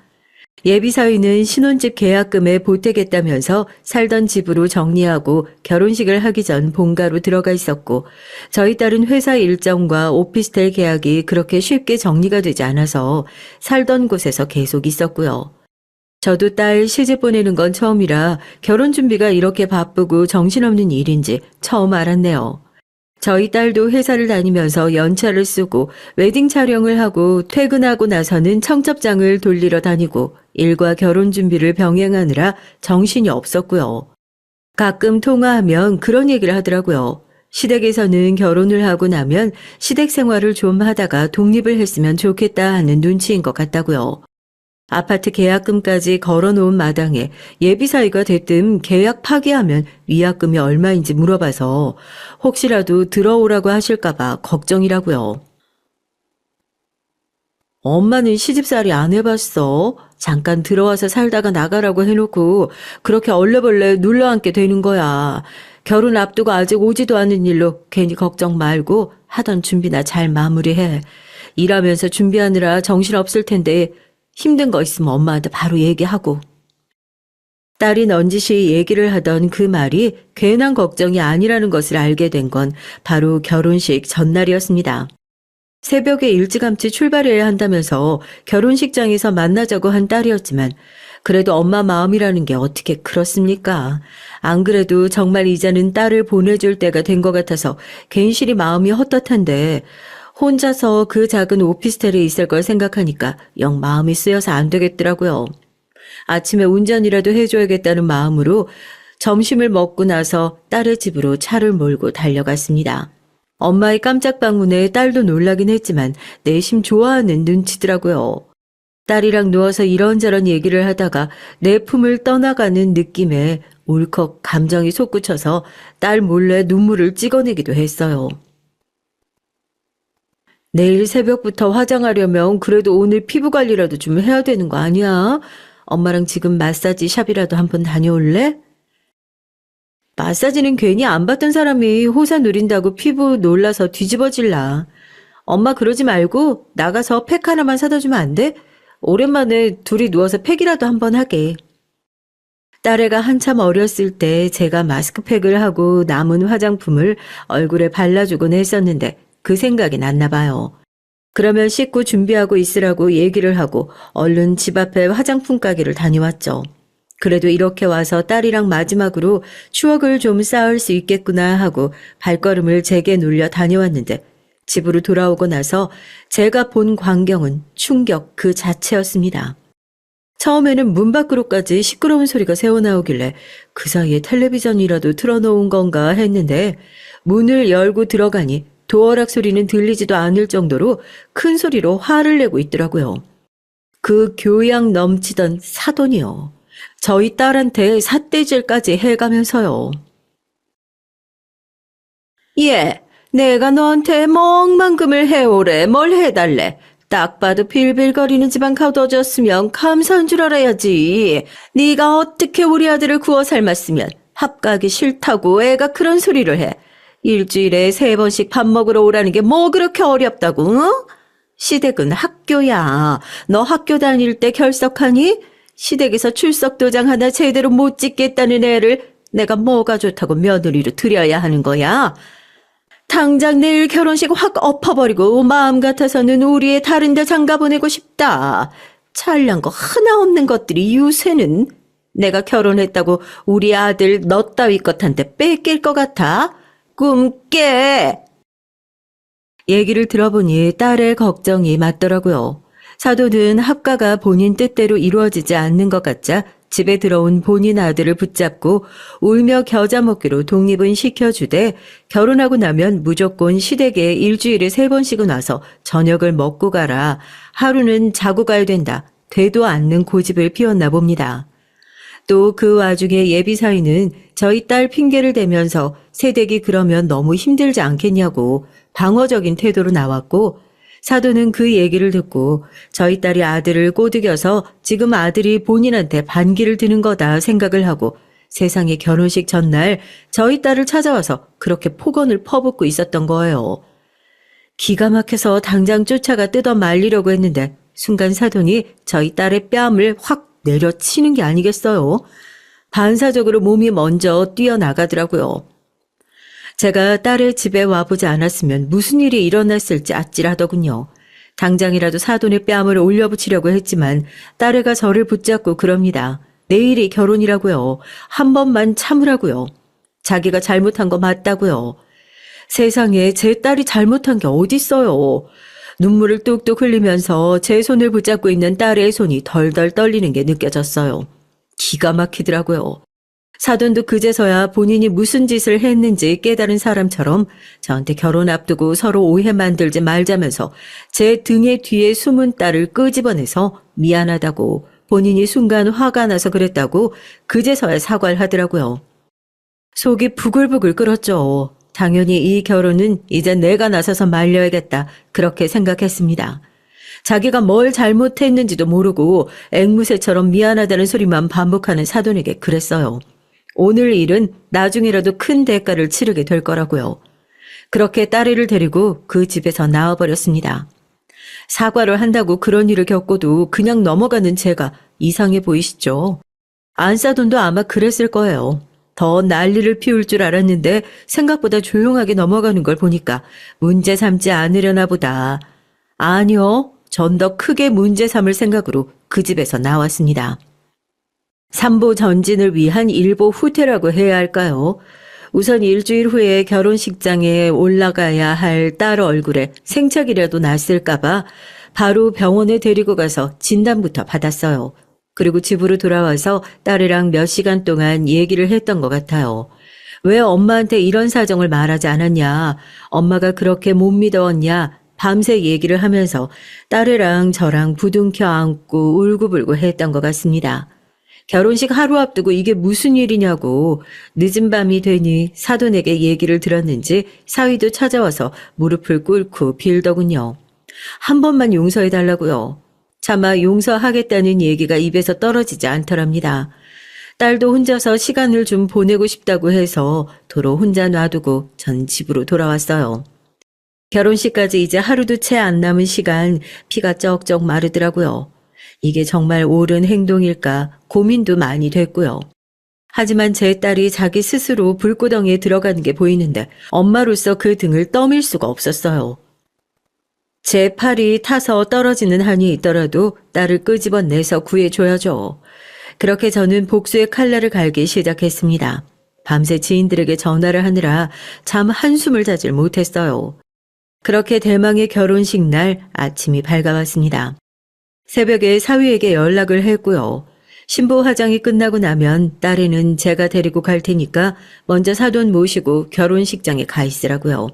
예비사위는 신혼집 계약금에 보태겠다면서 살던 집으로 정리하고 결혼식을 하기 전 본가로 들어가 있었고 저희 딸은 회사 일정과 오피스텔 계약이 그렇게 쉽게 정리가 되지 않아서 살던 곳에서 계속 있었고요. 저도 딸 시집 보내는 건 처음이라 결혼 준비가 이렇게 바쁘고 정신없는 일인지 처음 알았네요. 저희 딸도 회사를 다니면서 연차를 쓰고 웨딩 촬영을 하고 퇴근하고 나서는 청첩장을 돌리러 다니고 일과 결혼 준비를 병행하느라 정신이 없었고요. 가끔 통화하면 그런 얘기를 하더라고요. 시댁에서는 결혼을 하고 나면 시댁 생활을 좀 하다가 독립을 했으면 좋겠다 하는 눈치인 것 같다고요. 아파트 계약금까지 걸어놓은 마당에 예비 사위가 대뜸 계약 파기하면 위약금이 얼마인지 물어봐서 혹시라도 들어오라고 하실까봐 걱정이라고요. 엄마는 시집살이 안 해봤어. 잠깐 들어와서 살다가 나가라고 해놓고 그렇게 얼레벌레 눌러앉게 되는 거야. 결혼 앞두고 아직 오지도 않은 일로 괜히 걱정 말고 하던 준비나 잘 마무리해. 일하면서 준비하느라 정신없을 텐데 힘든 거 있으면 엄마한테 바로 얘기하고. 딸이 넌지시 얘기를 하던 그 말이 괜한 걱정이 아니라는 것을 알게 된 건 바로 결혼식 전날이었습니다. 새벽에 일찌감치 출발해야 한다면서 결혼식장에서 만나자고 한 딸이었지만 그래도 엄마 마음이라는 게 어떻게 그렇습니까? 안 그래도 정말 이제는 딸을 보내줄 때가 된 것 같아서 괜시리 마음이 헛헛한데 혼자서 그 작은 오피스텔에 있을 걸 생각하니까 영 마음이 쓰여서 안 되겠더라고요. 아침에 운전이라도 해줘야겠다는 마음으로 점심을 먹고 나서 딸의 집으로 차를 몰고 달려갔습니다. 엄마의 깜짝 방문에 딸도 놀라긴 했지만 내심 좋아하는 눈치더라고요. 딸이랑 누워서 이런저런 얘기를 하다가 내 품을 떠나가는 느낌에 울컥 감정이 솟구쳐서 딸 몰래 눈물을 찍어내기도 했어요. 내일 새벽부터 화장하려면 그래도 오늘 피부 관리라도 좀 해야 되는 거 아니야? 엄마랑 지금 마사지 샵이라도 한번 다녀올래? 마사지는 괜히 안 받던 사람이 호사 누린다고 피부 놀라서 뒤집어질라. 엄마 그러지 말고 나가서 팩 하나만 사다 주면 안 돼? 오랜만에 둘이 누워서 팩이라도 한번 하게. 딸애가 한참 어렸을 때 제가 마스크팩을 하고 남은 화장품을 얼굴에 발라주곤 했었는데 그 생각이 났나 봐요. 그러면 씻고 준비하고 있으라고 얘기를 하고 얼른 집 앞에 화장품 가게를 다녀왔죠. 그래도 이렇게 와서 딸이랑 마지막으로 추억을 좀 쌓을 수 있겠구나 하고 발걸음을 제게 눌려 다녀왔는데 집으로 돌아오고 나서 제가 본 광경은 충격 그 자체였습니다. 처음에는 문 밖으로까지 시끄러운 소리가 새어나오길래 그 사이에 텔레비전이라도 틀어놓은 건가 했는데 문을 열고 들어가니 도어락 소리는 들리지도 않을 정도로 큰 소리로 화를 내고 있더라고요. 그 교양 넘치던 사돈이요. 저희 딸한테 삿대질까지 해가면서요. 예, 내가 너한테 멍만금을 해오래. 뭘 해달래. 딱 봐도 빌빌거리는 집안 가둬졌으면 감사한 줄 알아야지. 네가 어떻게 우리 아들을 구워 삶았으면 합가기 싫다고 애가 그런 소리를 해. 일주일에 3번씩 밥 먹으러 오라는 게 뭐 그렇게 어렵다고, 응? 시댁은 학교야. 너 학교 다닐 때 결석하니? 시댁에서 출석 도장 하나 제대로 못 찍겠다는 애를 내가 뭐가 좋다고 며느리로 들여야 하는 거야? 당장 내일 결혼식 확 엎어버리고 마음 같아서는 우리 애 다른 데 장가 보내고 싶다. 잘난 거 하나 없는 것들이 요새는. 내가 결혼했다고 우리 아들 너 따위 것한테 뺏길 것 같아? 꿈 깨! 얘기를 들어보니 딸의 걱정이 맞더라고요. 사돈은 합가가 본인 뜻대로 이루어지지 않는 것 같자 집에 들어온 본인 아들을 붙잡고 울며 겨자 먹기로 독립은 시켜주되 결혼하고 나면 무조건 시댁에 일주일에 3번씩은 와서 저녁을 먹고 가라. 하루는 자고 가야 된다. 되도 않는 고집을 피웠나 봅니다. 또 그 와중에 예비사위는 저희 딸 핑계를 대면서 새댁이 그러면 너무 힘들지 않겠냐고 방어적인 태도로 나왔고 사돈은 그 얘기를 듣고 저희 딸이 아들을 꼬드겨서 지금 아들이 본인한테 반기를 드는 거다 생각을 하고 세상에 결혼식 전날 저희 딸을 찾아와서 그렇게 폭언을 퍼붓고 있었던 거예요. 기가 막혀서 당장 쫓아가 뜯어 말리려고 했는데 순간 사돈이 저희 딸의 뺨을 확 내려치는 게 아니겠어요. 반사적으로 몸이 먼저 뛰어나가더라고요. 제가 딸의 집에 와보지 않았으면 무슨 일이 일어났을지 아찔하더군요. 당장이라도 사돈의 뺨을 올려붙이려고 했지만 딸애가 저를 붙잡고 그럽니다. 내일이 결혼이라고요. 한 번만 참으라고요. 자기가 잘못한 거 맞다고요. 세상에 제 딸이 잘못한 게 어딨어요. 눈물을 뚝뚝 흘리면서 제 손을 붙잡고 있는 딸의 손이 덜덜 떨리는 게 느껴졌어요. 기가 막히더라고요. 사돈도 그제서야 본인이 무슨 짓을 했는지 깨달은 사람처럼 저한테 결혼 앞두고 서로 오해 만들지 말자면서 제 등에 뒤에 숨은 딸을 끄집어내서 미안하다고, 본인이 순간 화가 나서 그랬다고 그제서야 사과를 하더라고요. 속이 부글부글 끓었죠. 당연히 이 결혼은 이제 내가 나서서 말려야겠다, 그렇게 생각했습니다. 자기가 뭘 잘못했는지도 모르고 앵무새처럼 미안하다는 소리만 반복하는 사돈에게 그랬어요. 오늘 일은 나중에라도 큰 대가를 치르게 될 거라고요. 그렇게 딸애를 데리고 그 집에서 나와버렸습니다. 사과를 한다고 그런 일을 겪고도 그냥 넘어가는 제가 이상해 보이시죠? 안사돈도 아마 그랬을 거예요. 더 난리를 피울 줄 알았는데 생각보다 조용하게 넘어가는 걸 보니까 문제 삼지 않으려나 보다. 아니요, 전 더 크게 문제 삼을 생각으로 그 집에서 나왔습니다. 삼보 전진을 위한 일보 후퇴라고 해야 할까요? 우선 일주일 후에 결혼식장에 올라가야 할 딸 얼굴에 생착이라도 났을까봐 바로 병원에 데리고 가서 진단부터 받았어요. 그리고 집으로 돌아와서 딸이랑 몇 시간 동안 얘기를 했던 것 같아요. 왜 엄마한테 이런 사정을 말하지 않았냐, 엄마가 그렇게 못 믿었냐, 밤새 얘기를 하면서 딸이랑 저랑 부둥켜 안고 울고불고 했던 것 같습니다. 결혼식 하루 앞두고 이게 무슨 일이냐고 늦은 밤이 되니 사돈에게 얘기를 들었는지 사위도 찾아와서 무릎을 꿇고 빌더군요. 한 번만 용서해달라고요. 차마 용서하겠다는 얘기가 입에서 떨어지지 않더랍니다. 딸도 혼자서 시간을 좀 보내고 싶다고 해서 도로 혼자 놔두고 전 집으로 돌아왔어요. 결혼식까지 이제 하루도 채 안 남은 시간 피가 쩍쩍 마르더라고요. 이게 정말 옳은 행동일까 고민도 많이 됐고요. 하지만 제 딸이 자기 스스로 불구덩이에 들어가는 게 보이는데 엄마로서 그 등을 떠밀 수가 없었어요. 제 팔이 타서 떨어지는 한이 있더라도 딸을 끄집어내서 구해줘야죠. 그렇게 저는 복수의 칼날을 갈기 시작했습니다. 밤새 지인들에게 전화를 하느라 잠 한숨을 자질 못했어요. 그렇게 대망의 결혼식 날 아침이 밝아왔습니다. 새벽에 사위에게 연락을 했고요. 신부 화장이 끝나고 나면 딸애는 제가 데리고 갈 테니까 먼저 사돈 모시고 결혼식장에 가 있으라고요.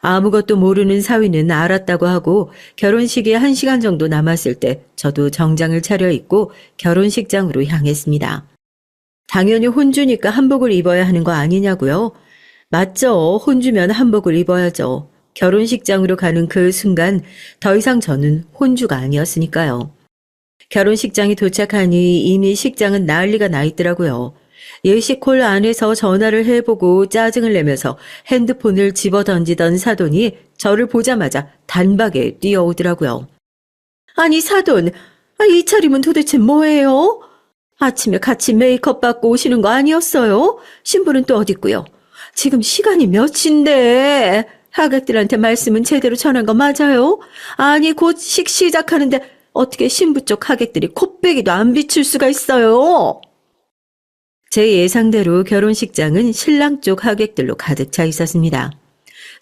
아무것도 모르는 사위는 알았다고 하고 결혼식이 1시간 정도 남았을 때 저도 정장을 차려입고 결혼식장으로 향했습니다. 당연히 혼주니까 한복을 입어야 하는 거 아니냐고요? 맞죠. 혼주면 한복을 입어야죠. 결혼식장으로 가는 그 순간 더 이상 저는 혼주가 아니었으니까요. 결혼식장에 도착하니 이미 식장은 난리가 나 있더라고요. 예식홀 안에서 전화를 해보고 짜증을 내면서 핸드폰을 집어던지던 사돈이 저를 보자마자 단박에 뛰어오더라고요. 아니 사돈, 이 차림은 도대체 뭐예요? 아침에 같이 메이크업 받고 오시는 거 아니었어요? 신부는 또 어디 있고요? 지금 시간이 몇인데 하객들한테 말씀은 제대로 전한 거 맞아요? 아니 곧 식 시작하는데 어떻게 신부 쪽 하객들이 코빼기도 안 비출 수가 있어요? 제 예상대로 결혼식장은 신랑 쪽 하객들로 가득 차 있었습니다.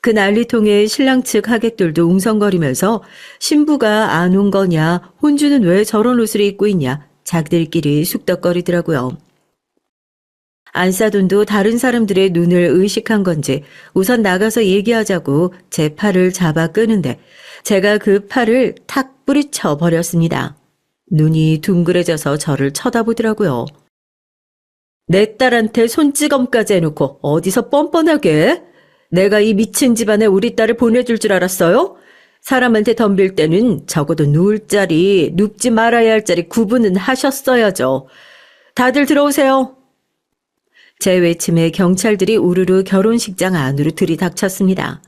그 난리통에 신랑 측 하객들도 웅성거리면서 신부가 안 온 거냐, 혼주는 왜 저런 옷을 입고 있냐, 자기들끼리 쑥덕거리더라고요. 안사돈도 다른 사람들의 눈을 의식한 건지 우선 나가서 얘기하자고 제 팔을 잡아 끄는데 제가 그 팔을 탁 뿌리쳐 버렸습니다. 눈이 둥그레져서 저를 쳐다보더라고요. 내 딸한테 손찌검까지 해놓고 어디서 뻔뻔하게? 내가 이 미친 집안에 우리 딸을 보내줄 줄 알았어요? 사람한테 덤빌 때는 적어도 누울 자리, 눕지 말아야 할 자리 구분은 하셨어야죠. 다들 들어오세요. 제 외침에 경찰들이 우르르 결혼식장 안으로 들이닥쳤습니다.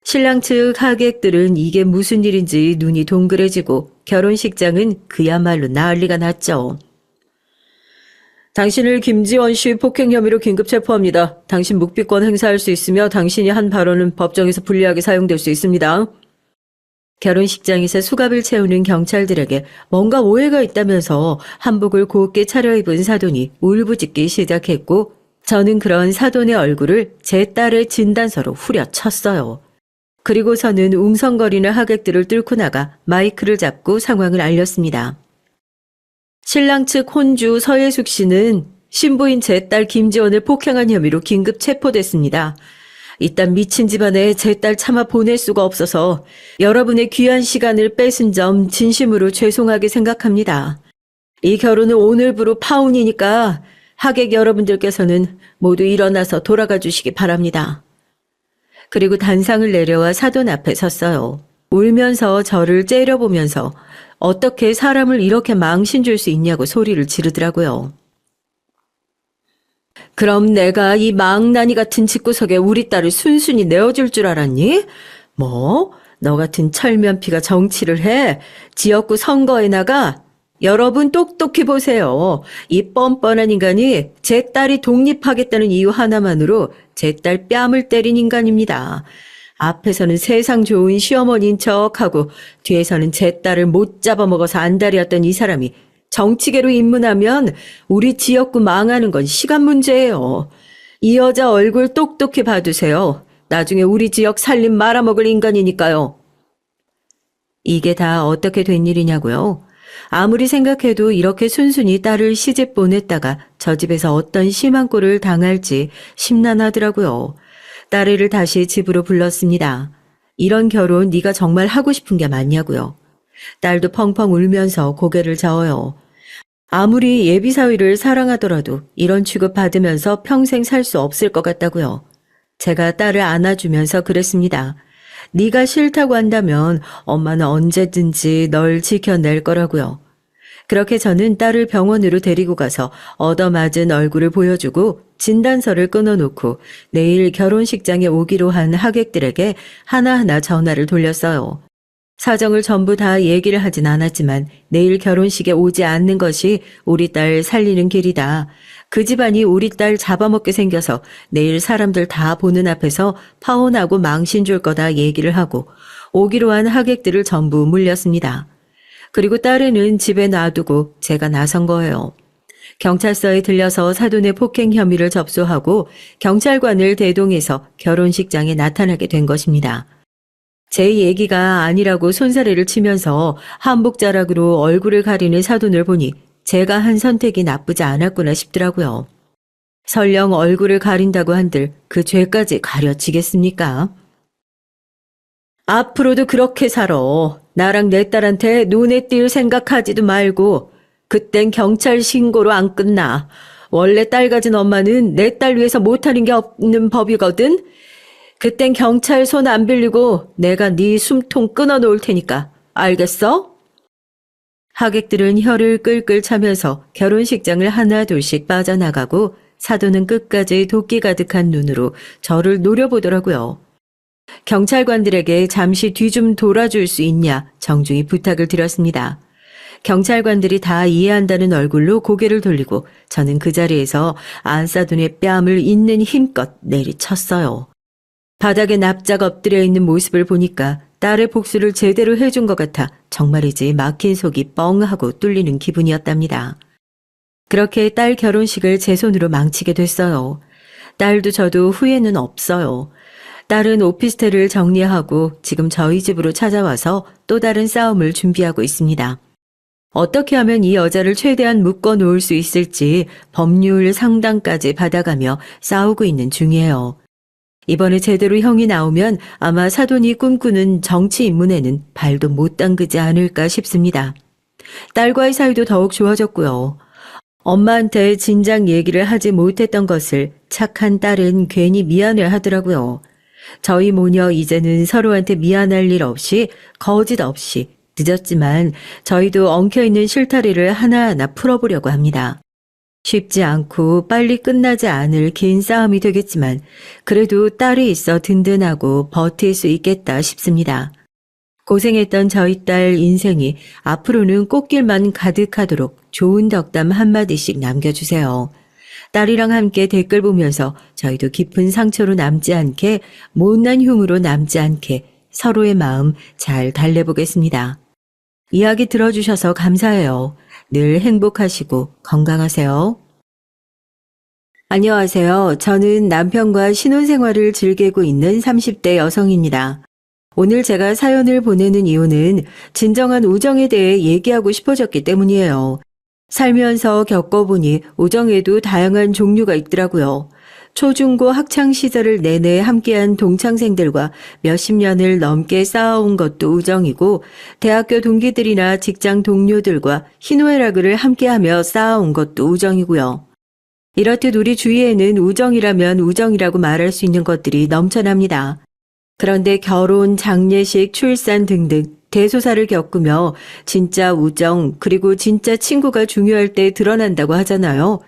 신랑 측 하객들은 이게 무슨 일인지 눈이 동그래지고 결혼식장은 그야말로 난리가 났죠. 당신을 김지원 씨 폭행 혐의로 긴급 체포합니다. 당신 묵비권 행사할 수 있으며 당신이 한 발언은 법정에서 불리하게 사용될 수 있습니다. 결혼식장에서 수갑을 채우는 경찰들에게 뭔가 오해가 있다면서 한복을 곱게 차려입은 사돈이 울부짖기 시작했고 저는 그런 사돈의 얼굴을 제 딸의 진단서로 후려쳤어요. 그리고서는 웅성거리는 하객들을 뚫고 나가 마이크를 잡고 상황을 알렸습니다. 신랑 측 혼주 서예숙 씨는 신부인 제 딸 김지원을 폭행한 혐의로 긴급 체포됐습니다. 이딴 미친 집안에 제 딸 차마 보낼 수가 없어서 여러분의 귀한 시간을 뺏은 점 진심으로 죄송하게 생각합니다. 이 결혼은 오늘부로 파혼이니까 하객 여러분들께서는 모두 일어나서 돌아가 주시기 바랍니다. 그리고 단상을 내려와 사돈 앞에 섰어요. 울면서 저를 째려보면서 어떻게 사람을 이렇게 망신 줄 수 있냐고 소리를 지르더라고요. 그럼 내가 이 망나니 같은 집구석에 우리 딸을 순순히 내어줄 줄 알았니? 뭐? 너 같은 철면피가 정치를 해? 지역구 선거에 나가? 여러분 똑똑히 보세요. 이 뻔뻔한 인간이 제 딸이 독립하겠다는 이유 하나만으로 제 딸 뺨을 때린 인간입니다. 앞에서는 세상 좋은 시어머니인 척하고 뒤에서는 제 딸을 못 잡아먹어서 안달이었던 이 사람이 정치계로 입문하면 우리 지역구 망하는 건 시간 문제예요. 이 여자 얼굴 똑똑히 봐두세요. 나중에 우리 지역 살림 말아먹을 인간이니까요. 이게 다 어떻게 된 일이냐고요? 아무리 생각해도 이렇게 순순히 딸을 시집 보냈다가 저 집에서 어떤 심한 꼴을 당할지 심란하더라고요. 딸애를 다시 집으로 불렀습니다. 이런 결혼 네가 정말 하고 싶은 게 맞냐고요. 딸도 펑펑 울면서 고개를 저어요. 아무리 예비사위를 사랑하더라도 이런 취급 받으면서 평생 살 수 없을 것 같다고요. 제가 딸을 안아주면서 그랬습니다. 네가 싫다고 한다면 엄마는 언제든지 널 지켜낼 거라고요. 그렇게 저는 딸을 병원으로 데리고 가서 얻어맞은 얼굴을 보여주고 진단서를 끊어놓고 내일 결혼식장에 오기로 한 하객들에게 하나하나 전화를 돌렸어요. 사정을 전부 다 얘기를 하진 않았지만 내일 결혼식에 오지 않는 것이 우리 딸 살리는 길이다. 그 집안이 우리 딸 잡아먹게 생겨서 내일 사람들 다 보는 앞에서 파혼하고 망신 줄 거다 얘기를 하고 오기로 한 하객들을 전부 물렸습니다. 그리고 딸애는 집에 놔두고 제가 나선 거예요. 경찰서에 들려서 사돈의 폭행 혐의를 접수하고 경찰관을 대동해서 결혼식장에 나타나게 된 것입니다. 제 얘기가 아니라고 손사래를 치면서 한복자락으로 얼굴을 가리는 사돈을 보니 제가 한 선택이 나쁘지 않았구나 싶더라고요. 설령 얼굴을 가린다고 한들 그 죄까지 가려지겠습니까? 앞으로도 그렇게 살아. 나랑 내 딸한테 눈에 띌 생각하지도 말고 그땐 경찰 신고로 안 끝나. 원래 딸 가진 엄마는 내 딸 위해서 못하는 게 없는 법이거든. 그땐 경찰 손 안 빌리고 내가 네 숨통 끊어 놓을 테니까. 알겠어? 하객들은 혀를 끌끌 차면서 결혼식장을 하나둘씩 빠져나가고 사돈은 끝까지 도끼 가득한 눈으로 저를 노려보더라고요. 경찰관들에게 잠시 뒤 좀 돌아줄 수 있냐 정중히 부탁을 드렸습니다. 경찰관들이 다 이해한다는 얼굴로 고개를 돌리고 저는 그 자리에서 안사돈의 뺨을 있는 힘껏 내리쳤어요. 바닥에 납작 엎드려 있는 모습을 보니까 딸의 복수를 제대로 해준 것 같아 정말이지 막힌 속이 뻥 하고 뚫리는 기분이었답니다. 그렇게 딸 결혼식을 제 손으로 망치게 됐어요. 딸도 저도 후회는 없어요. 딸은 오피스텔을 정리하고 지금 저희 집으로 찾아와서 또 다른 싸움을 준비하고 있습니다. 어떻게 하면 이 여자를 최대한 묶어 놓을 수 있을지 법률 상담까지 받아가며 싸우고 있는 중이에요. 이번에 제대로 형이 나오면 아마 사돈이 꿈꾸는 정치 입문에는 발도 못 담그지 않을까 싶습니다. 딸과의 사이도 더욱 좋아졌고요. 엄마한테 진작 얘기를 하지 못했던 것을 착한 딸은 괜히 미안해 하더라고요. 저희 모녀 이제는 서로한테 미안할 일 없이 거짓 없이 늦었지만 저희도 엉켜있는 실타래를 하나하나 풀어보려고 합니다. 쉽지 않고 빨리 끝나지 않을 긴 싸움이 되겠지만 그래도 딸이 있어 든든하고 버틸 수 있겠다 싶습니다. 고생했던 저희 딸 인생이 앞으로는 꽃길만 가득하도록 좋은 덕담 한마디씩 남겨주세요. 딸이랑 함께 댓글 보면서 저희도 깊은 상처로 남지 않게 못난 흉으로 남지 않게 서로의 마음 잘 달래보겠습니다. 이야기 들어주셔서 감사해요. 늘 행복하시고 건강하세요. 안녕하세요. 저는 남편과 신혼생활을 즐기고 있는 30대 여성입니다. 오늘 제가 사연을 보내는 이유는 진정한 우정에 대해 얘기하고 싶어졌기 때문이에요. 살면서 겪어보니 우정에도 다양한 종류가 있더라고요. 초중고 학창 시절을 내내 함께한 동창생들과 몇십 년을 넘게 쌓아온 것도 우정이고, 대학교 동기들이나 직장 동료들과 희노애락을 함께하며 쌓아온 것도 우정이고요. 이렇듯 우리 주위에는 우정이라면 우정이라고 말할 수 있는 것들이 넘쳐납니다. 그런데 결혼, 장례식, 출산 등등 대소사를 겪으며 진짜 우정, 그리고 진짜 친구가 중요할 때 드러난다고 하잖아요.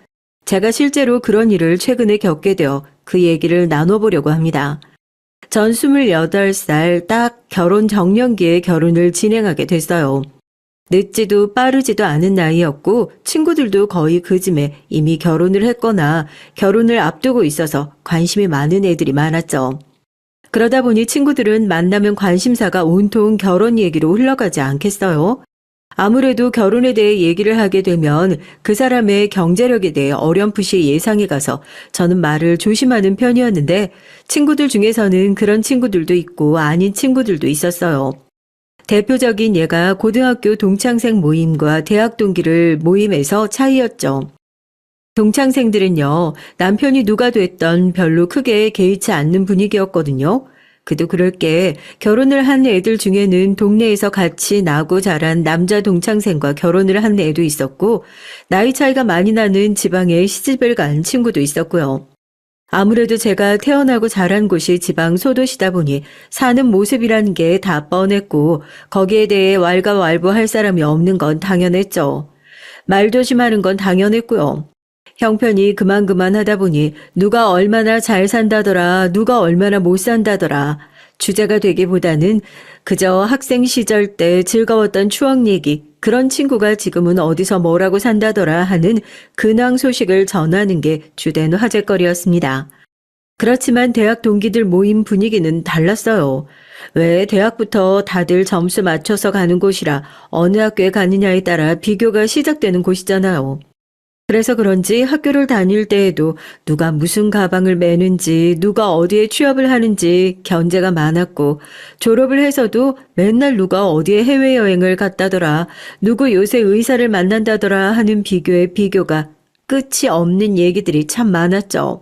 제가 실제로 그런 일을 최근에 겪게 되어 그 얘기를 나눠보려고 합니다. 전 28살 딱 결혼 정년기에 결혼을 진행하게 됐어요. 늦지도 빠르지도 않은 나이였고 친구들도 거의 그 즈음에 이미 결혼을 했거나 결혼을 앞두고 있어서 관심이 많은 애들이 많았죠. 그러다 보니 친구들은 만나면 관심사가 온통 결혼 얘기로 흘러가지 않겠어요? 아무래도 결혼에 대해 얘기를 하게 되면 그 사람의 경제력에 대해 어렴풋이 예상이 가서 저는 말을 조심하는 편이었는데 친구들 중에서는 그런 친구들도 있고 아닌 친구들도 있었어요. 대표적인 예가 고등학교 동창생 모임과 대학 동기를 모임에서 차이였죠. 동창생들은요, 남편이 누가 됐던 별로 크게 개의치 않는 분위기였거든요. 그도 그럴 게 결혼을 한 애들 중에는 동네에서 같이 나고 자란 남자 동창생과 결혼을 한 애도 있었고, 나이 차이가 많이 나는 지방에 시집을 간 친구도 있었고요. 아무래도 제가 태어나고 자란 곳이 지방 소도시다 보니 사는 모습이라는 게 다 뻔했고, 거기에 대해 왈가왈부할 사람이 없는 건 당연했죠. 말 조심하는 건 당연했고요. 형편이 그만하다 보니 누가 얼마나 잘 산다더라, 누가 얼마나 못 산다더라. 주제가 되기보다는 그저 학생 시절 때 즐거웠던 추억 얘기, 그런 친구가 지금은 어디서 뭐라고 산다더라 하는 근황 소식을 전하는 게 주된 화제거리였습니다. 그렇지만 대학 동기들 모임 분위기는 달랐어요. 왜 대학부터 다들 점수 맞춰서 가는 곳이라 어느 학교에 가느냐에 따라 비교가 시작되는 곳이잖아요. 그래서 그런지 학교를 다닐 때에도 누가 무슨 가방을 매는지, 누가 어디에 취업을 하는지 견제가 많았고, 졸업을 해서도 맨날 누가 어디에 해외여행을 갔다더라, 누구 요새 의사를 만난다더라 하는 비교의 비교가 끝이 없는 얘기들이 참 많았죠.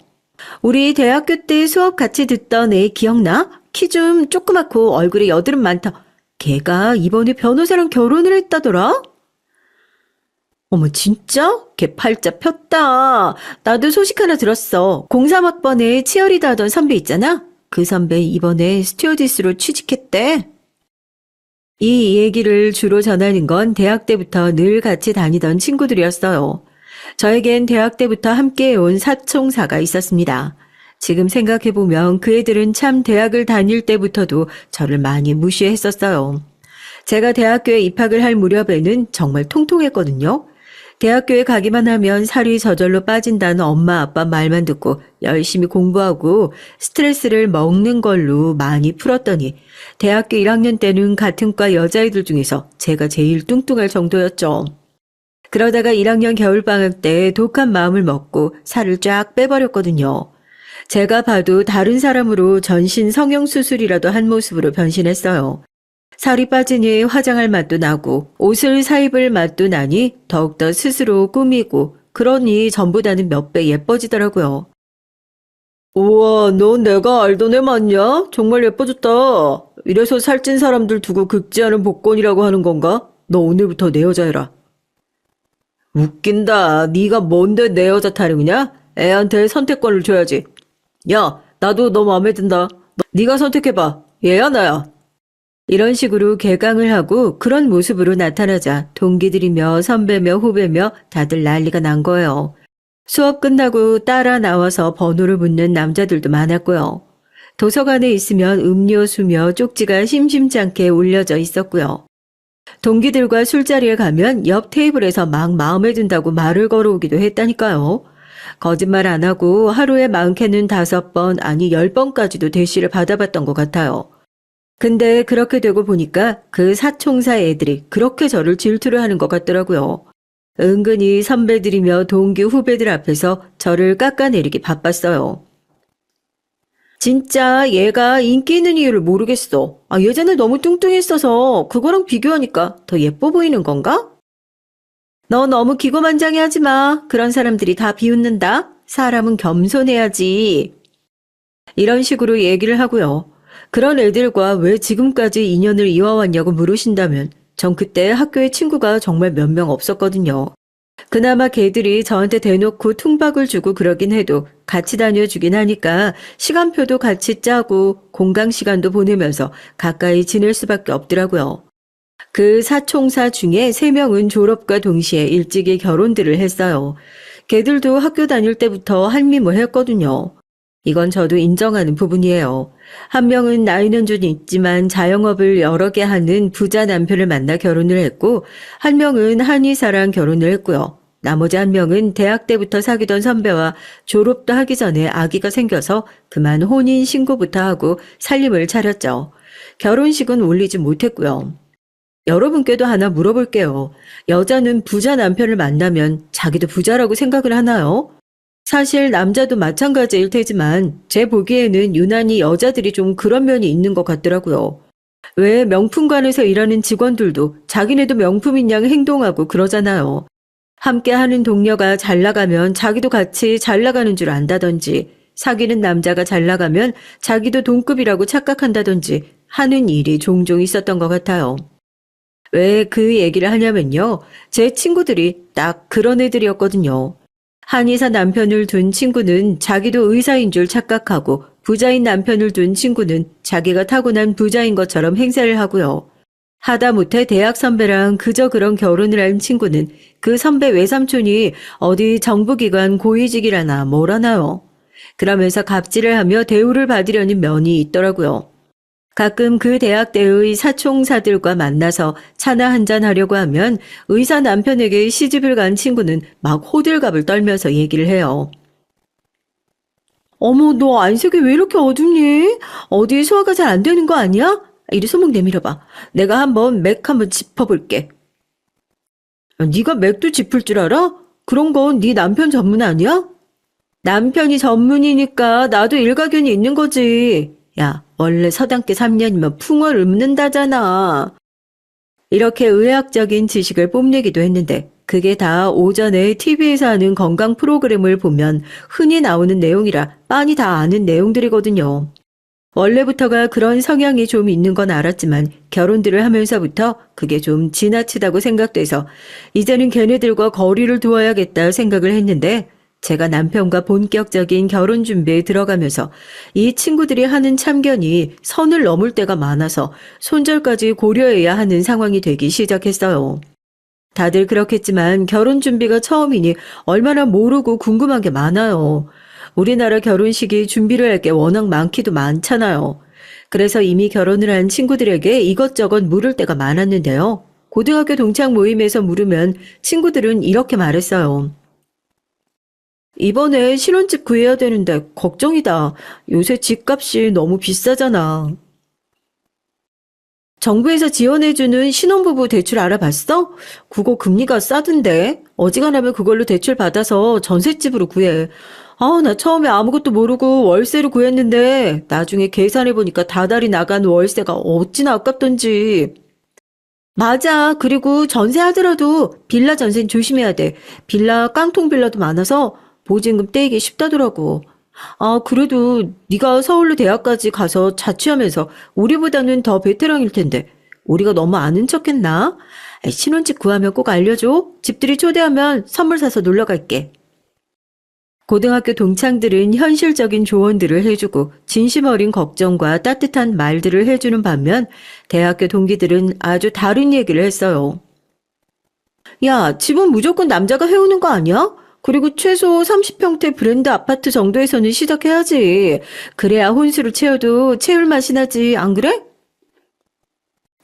우리 대학교 때 수업 같이 듣던 애 기억나? 키 좀 조그맣고 얼굴에 여드름 많다. 걔가 이번에 변호사랑 결혼을 했다더라? 어머, 진짜? 걔 팔자 폈다. 나도 소식 하나 들었어. 03학번에 치어리더 하던 선배 있잖아? 그 선배 이번에 스튜어디스로 취직했대. 이 얘기를 주로 전하는 건 대학 때부터 늘 같이 다니던 친구들이었어요. 저에겐 대학 때부터 함께해온 사총사가 있었습니다. 지금 생각해보면 그 애들은 참 대학을 다닐 때부터도 저를 많이 무시했었어요. 제가 대학교에 입학을 할 무렵에는 정말 통통했거든요. 대학교에 가기만 하면 살이 저절로 빠진다는 엄마 아빠 말만 듣고 열심히 공부하고 스트레스를 먹는 걸로 많이 풀었더니 대학교 1학년 때는 같은 과 여자애들 중에서 제가 제일 뚱뚱할 정도였죠. 그러다가 1학년 겨울방학 때 독한 마음을 먹고 살을 쫙 빼버렸거든요. 제가 봐도 다른 사람으로 전신 성형수술이라도 한 모습으로 변신했어요. 살이 빠지니 화장할 맛도 나고 옷을 사입을 맛도 나니 더욱더 스스로 꾸미고 그러니 전보다는 몇 배 예뻐지더라고요. 우와, 넌 내가 알던 애 맞냐? 정말 예뻐졌다. 이래서 살찐 사람들 두고 극지하는 복권이라고 하는 건가? 너 오늘부터 내 여자애라. 웃긴다. 네가 뭔데 내 여자 타령이냐? 애한테 선택권을 줘야지. 야, 나도 너 마음에 든다. 네가 선택해봐. 얘야 나야. 이런 식으로 개강을 하고 그런 모습으로 나타나자 동기들이며 선배며 후배며 다들 난리가 난 거예요. 수업 끝나고 따라 나와서 번호를 묻는 남자들도 많았고요. 도서관에 있으면 음료수며 쪽지가 심심치 않게 올려져 있었고요. 동기들과 술자리에 가면 옆 테이블에서 막 마음에 든다고 말을 걸어오기도 했다니까요. 거짓말 안 하고 하루에 많게는 5번 아니 10번까지도 대시를 받아봤던 것 같아요. 근데 그렇게 되고 보니까 그 사총사 애들이 그렇게 저를 질투를 하는 것 같더라고요. 은근히 선배들이며 동기 후배들 앞에서 저를 깎아내리기 바빴어요. 진짜 얘가 인기 있는 이유를 모르겠어. 예전에 너무 뚱뚱했어서 그거랑 비교하니까 더 예뻐 보이는 건가? 너 너무 기고만장해하지 마. 그런 사람들이 다 비웃는다. 사람은 겸손해야지. 이런 식으로 얘기를 하고요. 그런 애들과 왜 지금까지 인연을 이어왔냐고 물으신다면 전 그때 학교에 친구가 정말 몇 명 없었거든요. 그나마 걔들이 저한테 대놓고 퉁박을 주고 그러긴 해도 같이 다녀주긴 하니까 시간표도 같이 짜고 공강 시간도 보내면서 가까이 지낼 수밖에 없더라고요. 그 사총사 중에 3명은 졸업과 동시에 일찍이 결혼들을 했어요. 걔들도 학교 다닐 때부터 한미모했거든요. 이건 저도 인정하는 부분이에요. 한 명은 나이는 좀 있지만 자영업을 여러 개 하는 부자 남편을 만나 결혼을 했고, 한 명은 한의사랑 결혼을 했고요. 나머지 한 명은 대학 때부터 사귀던 선배와 졸업도 하기 전에 아기가 생겨서 그만 혼인 신고부터 하고 살림을 차렸죠. 결혼식은 올리지 못했고요. 여러분께도 하나 물어볼게요. 여자는 부자 남편을 만나면 자기도 부자라고 생각을 하나요? 사실 남자도 마찬가지일 테지만 제 보기에는 유난히 여자들이 좀 그런 면이 있는 것 같더라고요. 왜 명품관에서 일하는 직원들도 자기네도 명품인 양 행동하고 그러잖아요. 함께 하는 동료가 잘 나가면 자기도 같이 잘 나가는 줄 안다든지, 사귀는 남자가 잘 나가면 자기도 동급이라고 착각한다든지 하는 일이 종종 있었던 것 같아요. 왜 그 얘기를 하냐면요. 제 친구들이 딱 그런 애들이었거든요. 한의사 남편을 둔 친구는 자기도 의사인 줄 착각하고 부자인 남편을 둔 친구는 자기가 타고난 부자인 것처럼 행세를 하고요. 하다못해 대학 선배랑 그저 그런 결혼을 한 친구는 그 선배 외삼촌이 어디 정부기관 고위직이라나 뭐라나요. 그러면서 갑질을 하며 대우를 받으려는 면이 있더라고요. 가끔 그 대학 때의 사총사들과 만나서 차나 한잔 하려고 하면 의사 남편에게 시집을 간 친구는 막 호들갑을 떨면서 얘기를 해요. 어머, 너 안색이 왜 이렇게 어둡니? 어디 소화가 잘 안 되는 거 아니야? 이리 손목 내밀어봐. 내가 한번 맥 한번 짚어볼게. 네가 맥도 짚을 줄 알아? 그런 건 네 남편 전문 아니야? 남편이 전문이니까 나도 일가견이 있는 거지. 야, 원래 서당계 3년이면 풍어를 읊는다잖아. 이렇게 의학적인 지식을 뽐내기도 했는데 그게 다 오전에 TV에서 하는 건강 프로그램을 보면 흔히 나오는 내용이라 빤히 다 아는 내용들이거든요. 원래부터가 그런 성향이 좀 있는 건 알았지만 결혼들을 하면서부터 그게 좀 지나치다고 생각돼서 이제는 걔네들과 거리를 두어야겠다 생각을 했는데 제가 남편과 본격적인 결혼 준비에 들어가면서 이 친구들이 하는 참견이 선을 넘을 때가 많아서 손절까지 고려해야 하는 상황이 되기 시작했어요. 다들 그렇겠지만 결혼 준비가 처음이니 얼마나 모르고 궁금한 게 많아요. 우리나라 결혼식이 준비를 할 게 워낙 많기도 많잖아요. 그래서 이미 결혼을 한 친구들에게 이것저것 물을 때가 많았는데요. 고등학교 동창 모임에서 물으면 친구들은 이렇게 말했어요. 이번에 신혼집 구해야 되는데 걱정이다. 요새 집값이 너무 비싸잖아. 정부에서 지원해주는 신혼부부 대출 알아봤어? 그거 금리가 싸던데. 어지간하면 그걸로 대출 받아서 전셋집으로 구해. 나 처음에 아무것도 모르고 월세로 구했는데 나중에 계산해보니까 다달이 나간 월세가 어찌나 아깝던지. 맞아. 그리고 전세하더라도 빌라 전세는 조심해야 돼. 빌라 깡통 빌라도 많아서 보증금 떼이기 쉽다더라고. 그래도 네가 서울로 대학까지 가서 자취하면서 우리보다는 더 베테랑일 텐데 우리가 너무 아는 척했나? 신혼집 구하면 꼭 알려줘. 집들이 초대하면 선물 사서 놀러 갈게. 고등학교 동창들은 현실적인 조언들을 해주고 진심 어린 걱정과 따뜻한 말들을 해주는 반면 대학교 동기들은 아주 다른 얘기를 했어요. 야, 집은 무조건 남자가 해오는 거 아니야? 그리고 최소 30평대 브랜드 아파트 정도에서는 시작해야지. 그래야 혼수를 채워도 채울 맛이 나지, 안 그래?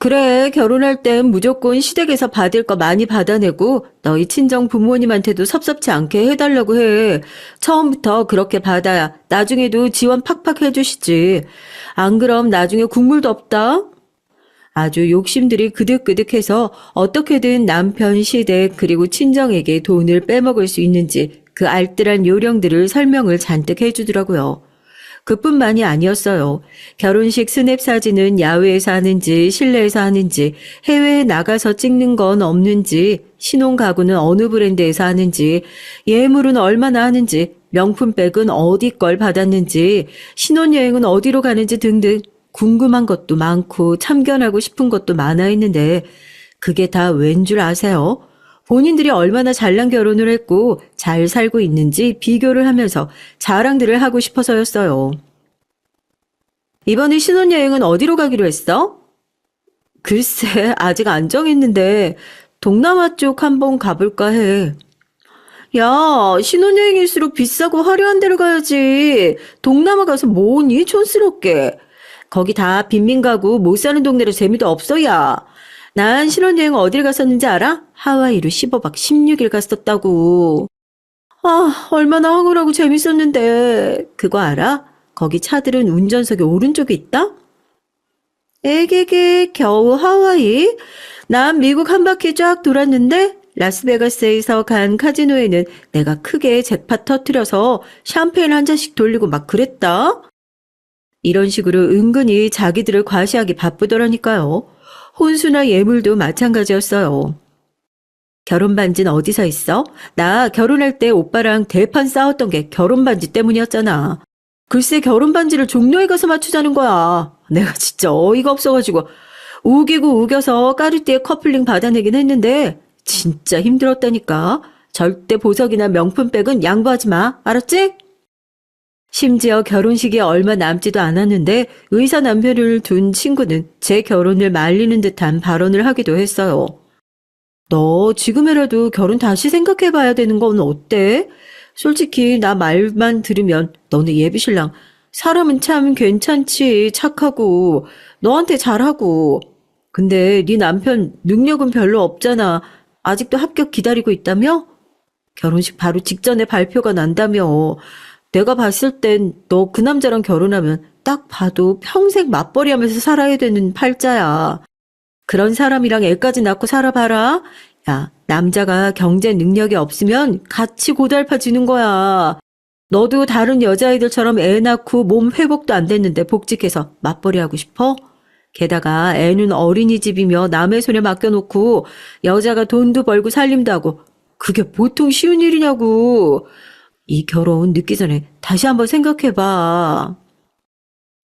그래, 결혼할 땐 무조건 시댁에서 받을 거 많이 받아내고 너희 친정 부모님한테도 섭섭치 않게 해달라고 해. 처음부터 그렇게 받아야 나중에도 지원 팍팍 해주시지. 안 그럼 나중에 국물도 없다. 아주 욕심들이 그득그득해서 어떻게든 남편, 시댁 그리고 친정에게 돈을 빼먹을 수 있는지 그 알뜰한 요령들을 설명을 잔뜩 해주더라고요. 그뿐만이 아니었어요. 결혼식 스냅 사진은 야외에서 하는지 실내에서 하는지 해외에 나가서 찍는 건 없는지 신혼 가구는 어느 브랜드에서 하는지 예물은 얼마나 하는지 명품백은 어디 걸 받았는지 신혼여행은 어디로 가는지 등등 궁금한 것도 많고 참견하고 싶은 것도 많아 있는데 그게 다 웬 줄 아세요? 본인들이 얼마나 잘난 결혼을 했고 잘 살고 있는지 비교를 하면서 자랑들을 하고 싶어서였어요. 이번에 신혼여행은 어디로 가기로 했어? 글쎄, 아직 안 정했는데 동남아 쪽 한번 가볼까 해. 야, 신혼여행일수록 비싸고 화려한 데를 가야지. 동남아 가서 뭐니? 촌스럽게. 거기 다 빈민가고 못 사는 동네로 재미도 없어, 야. 난 신혼여행 어딜 갔었는지 알아? 하와이로 15박 16일 갔었다고. 아, 얼마나 황홀하고 재밌었는데. 그거 알아? 거기 차들은 운전석에 오른쪽에 있다? 에게게, 겨우 하와이? 난 미국 한 바퀴 쫙 돌았는데 라스베가스에서 간 카지노에는 내가 크게 잭팟 터트려서 샴페인 한 잔씩 돌리고 막 그랬다. 이런 식으로 은근히 자기들을 과시하기 바쁘더라니까요. 혼수나 예물도 마찬가지였어요. 결혼 반지는 어디서 있어? 나 결혼할 때 오빠랑 대판 싸웠던 게 결혼 반지 때문이었잖아. 글쎄 결혼 반지를 종로에 가서 맞추자는 거야. 내가 진짜 어이가 없어가지고 우기고 우겨서 까르띠에 커플링 받아내긴 했는데 진짜 힘들었다니까. 절대 보석이나 명품백은 양보하지 마. 알았지? 심지어 결혼식이 얼마 남지도 않았는데 의사 남편을 둔 친구는 제 결혼을 말리는 듯한 발언을 하기도 했어요. 너 지금이라도 결혼 다시 생각해봐야 되는 건 어때? 솔직히 나 말만 들으면 너네 예비신랑 사람은 참 괜찮지, 착하고 너한테 잘하고. 근데 네 남편 능력은 별로 없잖아. 아직도 합격 기다리고 있다며? 결혼식 바로 직전에 발표가 난다며. 내가 봤을 땐 너 그 남자랑 결혼하면 딱 봐도 평생 맞벌이 하면서 살아야 되는 팔자야. 그런 사람이랑 애까지 낳고 살아봐라. 야, 남자가 경제 능력이 없으면 같이 고달파지는 거야. 너도 다른 여자아이들처럼 애 낳고 몸 회복도 안 됐는데 복직해서 맞벌이 하고 싶어? 게다가 애는 어린이집이며 남의 손에 맡겨놓고 여자가 돈도 벌고 살림도 하고 그게 보통 쉬운 일이냐고. 이 결혼 늦기 전에 다시 한번 생각해봐.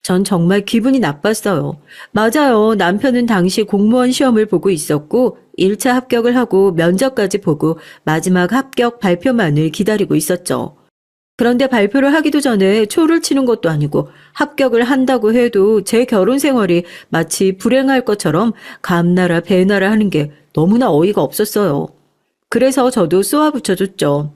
전 정말 기분이 나빴어요. 맞아요. 남편은 당시 공무원 시험을 보고 있었고 1차 합격을 하고 면접까지 보고 마지막 합격 발표만을 기다리고 있었죠. 그런데 발표를 하기도 전에 초를 치는 것도 아니고 합격을 한다고 해도 제 결혼 생활이 마치 불행할 것처럼 감나라 배나라 하는 게 너무나 어이가 없었어요. 그래서 저도 쏘아붙여줬죠.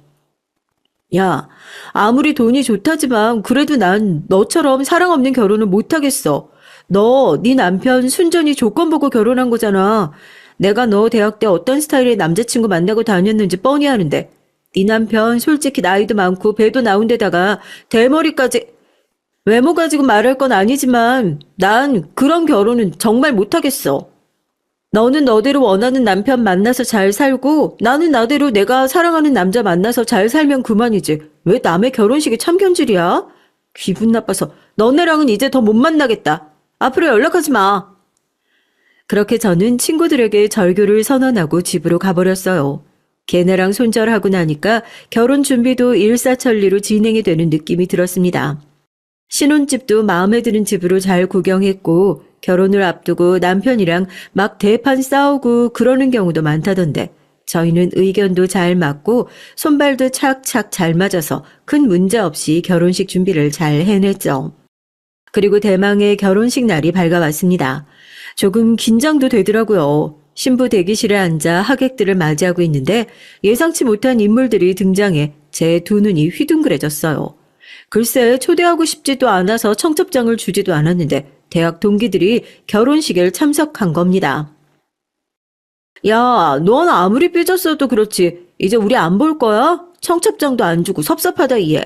야, 아무리 돈이 좋다지만 그래도 난 너처럼 사랑 없는 결혼은 못하겠어. 너, 네 남편 순전히 조건 보고 결혼한 거잖아. 내가 너 대학 때 어떤 스타일의 남자친구 만나고 다녔는지 뻔히 아는데 네 남편 솔직히 나이도 많고 배도 나온 데다가 대머리까지. 외모 가지고 말할 건 아니지만 난 그런 결혼은 정말 못하겠어. 너는 너대로 원하는 남편 만나서 잘 살고 나는 나대로 내가 사랑하는 남자 만나서 잘 살면 그만이지. 왜 남의 결혼식에 참견질이야? 기분 나빠서 너네랑은 이제 더 못 만나겠다. 앞으로 연락하지 마. 그렇게 저는 친구들에게 절교를 선언하고 집으로 가버렸어요. 걔네랑 손절하고 나니까 결혼 준비도 일사천리로 진행이 되는 느낌이 들었습니다. 신혼집도 마음에 드는 집으로 잘 구경했고 결혼을 앞두고 남편이랑 막 대판 싸우고 그러는 경우도 많다던데 저희는 의견도 잘 맞고 손발도 착착 잘 맞아서 큰 문제 없이 결혼식 준비를 잘 해냈죠. 그리고 대망의 결혼식 날이 밝아왔습니다. 조금 긴장도 되더라고요. 신부 대기실에 앉아 하객들을 맞이하고 있는데 예상치 못한 인물들이 등장해 제 두 눈이 휘둥그레졌어요. 글쎄 초대하고 싶지도 않아서 청첩장을 주지도 않았는데 대학 동기들이 결혼식에 참석한 겁니다. 야, 넌 아무리 삐졌어도 그렇지 이제 우리 안 볼 거야? 청첩장도 안 주고 섭섭하다 얘.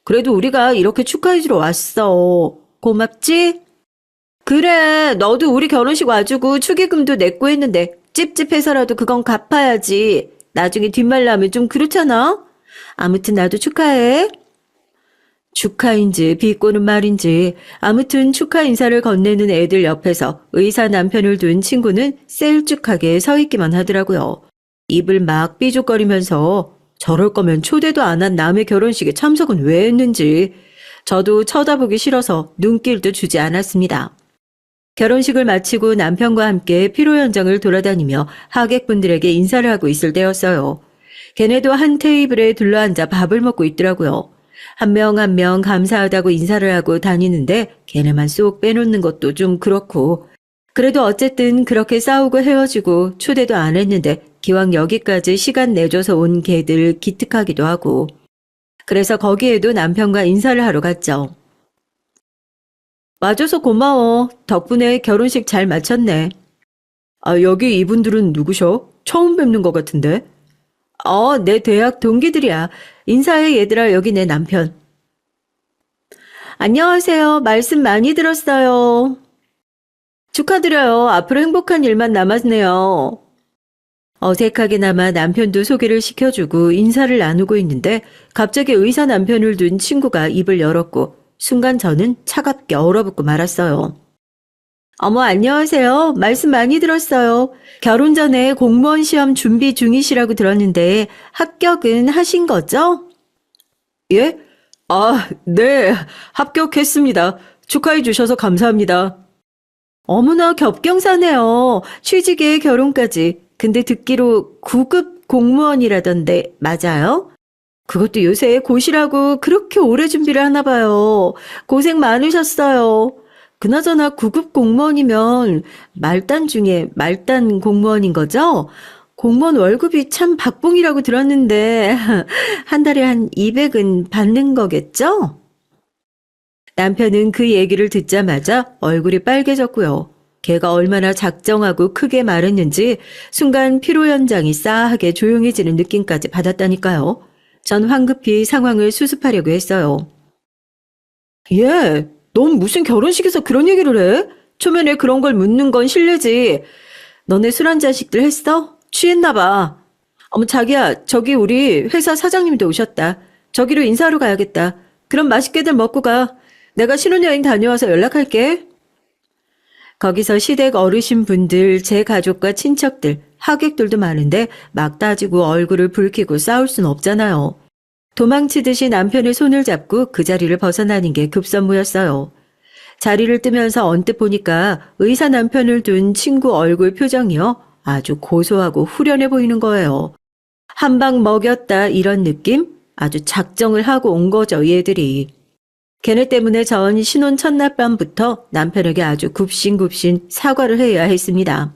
그래도 우리가 이렇게 축하해주러 왔어. 고맙지? 그래, 너도 우리 결혼식 와주고 축의금도 냈고 했는데 찝찝해서라도 그건 갚아야지. 나중에 뒷말 나면 좀 그렇잖아? 아무튼 나도 축하해. 축하인지 비꼬는 말인지 아무튼 축하 인사를 건네는 애들 옆에서 의사 남편을 둔 친구는 셀쭉하게 서 있기만 하더라고요. 입을 막 삐죽거리면서 저럴 거면 초대도 안 한 남의 결혼식에 참석은 왜 했는지 저도 쳐다보기 싫어서 눈길도 주지 않았습니다. 결혼식을 마치고 남편과 함께 피로 현장을 돌아다니며 하객분들에게 인사를 하고 있을 때였어요. 걔네도 한 테이블에 둘러앉아 밥을 먹고 있더라고요. 한 명 한 명 감사하다고 인사를 하고 다니는데 걔네만 쏙 빼놓는 것도 좀 그렇고 그래도 어쨌든 그렇게 싸우고 헤어지고 초대도 안 했는데 기왕 여기까지 시간 내줘서 온 걔들 기특하기도 하고 그래서 거기에도 남편과 인사를 하러 갔죠. 와줘서 고마워. 덕분에 결혼식 잘 마쳤네. 아, 여기 이분들은 누구셔? 처음 뵙는 것 같은데. 내 대학 동기들이야. 인사해 얘들아, 여기 내 남편. 안녕하세요. 말씀 많이 들었어요. 축하드려요. 앞으로 행복한 일만 남았네요. 어색하게나마 남편도 소개를 시켜주고 인사를 나누고 있는데 갑자기 의사 남편을 둔 친구가 입을 열었고 순간 저는 차갑게 얼어붙고 말았어요. 어머, 안녕하세요. 말씀 많이 들었어요. 결혼 전에 공무원 시험 준비 중이시라고 들었는데 합격은 하신 거죠? 예? 네. 합격했습니다. 축하해 주셔서 감사합니다. 어머나 겹경사네요. 취직에 결혼까지. 근데 듣기로 9급 공무원이라던데 맞아요? 그것도 요새 고시라고 그렇게 오래 준비를 하나 봐요. 고생 많으셨어요. 그나저나 9급 공무원이면 말단 중에 말단 공무원인 거죠? 공무원 월급이 참 박봉이라고 들었는데 한 달에 한 200은 받는 거겠죠? 남편은 그 얘기를 듣자마자 얼굴이 빨개졌고요. 걔가 얼마나 작정하고 크게 말했는지 순간 피로 현장이 싸하게 조용해지는 느낌까지 받았다니까요. 전 황급히 상황을 수습하려고 했어요. 예, 넌 무슨 결혼식에서 그런 얘기를 해? 초면에 그런 걸 묻는 건 실례지. 너네 술 한 잔씩들 했어? 취했나 봐. 어머 자기야, 저기 우리 회사 사장님도 오셨다. 저기로 인사하러 가야겠다. 그럼 맛있게들 먹고 가. 내가 신혼여행 다녀와서 연락할게. 거기서 시댁 어르신분들, 제 가족과 친척들, 하객들도 많은데 막 따지고 얼굴을 붉히고 싸울 순 없잖아요. 도망치듯이 남편의 손을 잡고 그 자리를 벗어나는 게 급선무였어요. 자리를 뜨면서 언뜻 보니까 의사 남편을 둔 친구 얼굴 표정이요. 아주 고소하고 후련해 보이는 거예요. 한 방 먹였다 이런 느낌? 아주 작정을 하고 온 거죠, 얘들이. 걔네 때문에 전 신혼 첫날 밤부터 남편에게 아주 굽신굽신 사과를 해야 했습니다.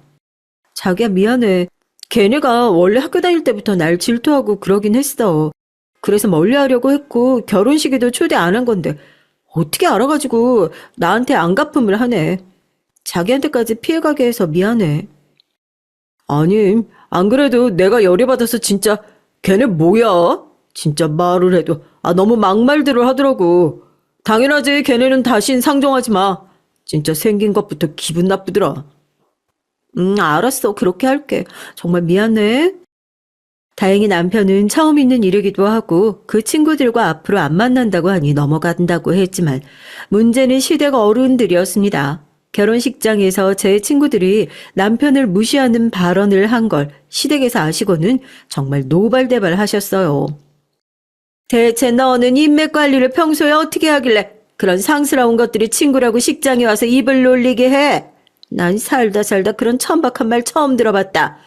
자기야 미안해. 걔네가 원래 학교 다닐 때부터 날 질투하고 그러긴 했어. 그래서 멀리하려고 했고 결혼식에도 초대 안 한 건데 어떻게 알아가지고 나한테 안갚음을 하네. 자기한테까지 피해가게 해서 미안해. 아니, 안 그래도 내가 열이받아서 진짜 걔네 뭐야? 진짜 말을 해도 너무 막말들을 하더라고. 당연하지. 걔네는 다신 상종하지 마. 진짜 생긴 것부터 기분 나쁘더라. 알았어. 그렇게 할게. 정말 미안해. 다행히 남편은 처음 있는 일이기도 하고 그 친구들과 앞으로 안 만난다고 하니 넘어간다고 했지만 문제는 시댁 어른들이었습니다. 결혼식장에서 제 친구들이 남편을 무시하는 발언을 한 걸 시댁에서 아시고는 정말 노발대발 하셨어요. 대체 너는 인맥 관리를 평소에 어떻게 하길래 그런 상스러운 것들이 친구라고 식장에 와서 입을 놀리게 해? 난 살다 그런 천박한 말 처음 들어봤다.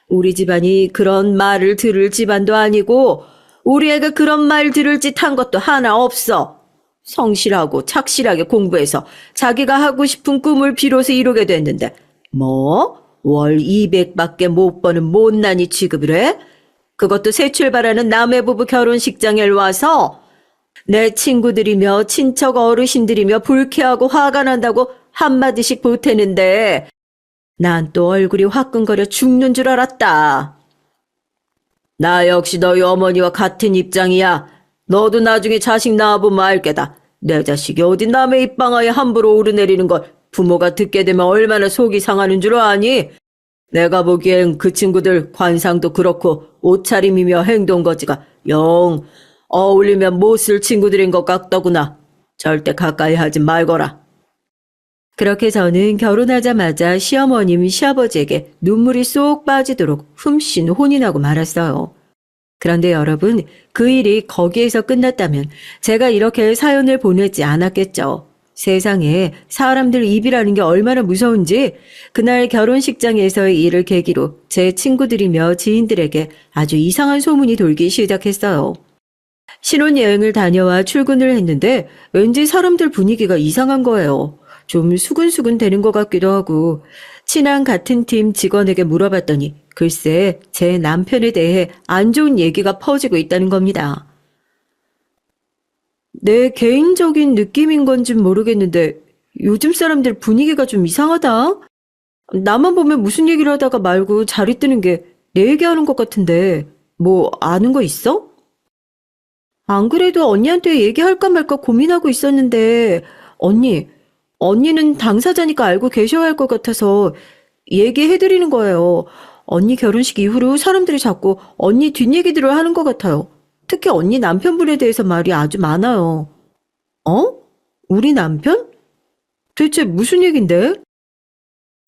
우리 집안이 그런 말을 들을 집안도 아니고 우리 애가 그런 말 들을 짓 한 것도 하나 없어. 성실하고 착실하게 공부해서 자기가 하고 싶은 꿈을 비로소 이루게 됐는데 뭐? 월 200밖에 못 버는 못난이 취급을 해? 그것도 새 출발하는 남의 부부 결혼식장에 와서 내 친구들이며 친척 어르신들이며 불쾌하고 화가 난다고 한마디씩 보태는데 난 또 얼굴이 화끈거려 죽는 줄 알았다. 나 역시 너희 어머니와 같은 입장이야. 너도 나중에 자식 낳아보면 알게다. 내 자식이 어디 남의 입방아에 함부로 오르내리는 걸 부모가 듣게 되면 얼마나 속이 상하는 줄 아니? 내가 보기엔 그 친구들 관상도 그렇고 옷차림이며 행동거지가 영 어울리면 못 쓸 친구들인 것 같더구나. 절대 가까이 하지 말거라. 그렇게 저는 결혼하자마자 시어머님, 시아버지에게 눈물이 쏙 빠지도록 흠씬 혼이 나고 말았어요. 그런데 여러분, 그 일이 거기에서 끝났다면 제가 이렇게 사연을 보내지 않았겠죠. 세상에 사람들 입이라는 게 얼마나 무서운지 그날 결혼식장에서의 일을 계기로 제 친구들이며 지인들에게 아주 이상한 소문이 돌기 시작했어요. 신혼여행을 다녀와 출근을 했는데 왠지 사람들 분위기가 이상한 거예요. 좀 수근수근 되는 것 같기도 하고 친한 같은 팀 직원에게 물어봤더니 글쎄 제 남편에 대해 안 좋은 얘기가 퍼지고 있다는 겁니다. 내 개인적인 느낌인 건진 모르겠는데 요즘 사람들 분위기가 좀 이상하다. 나만 보면 무슨 얘기를 하다가 말고 자리 뜨는 게 내 얘기하는 것 같은데 뭐 아는 거 있어? 안 그래도 언니한테 얘기할까 말까 고민하고 있었는데 언니는 당사자니까 알고 계셔야 할 것 같아서 얘기해드리는 거예요. 언니 결혼식 이후로 사람들이 자꾸 언니 뒷얘기들을 하는 것 같아요. 특히 언니 남편분에 대해서 말이 아주 많아요. 어? 우리 남편? 대체 무슨 얘긴데?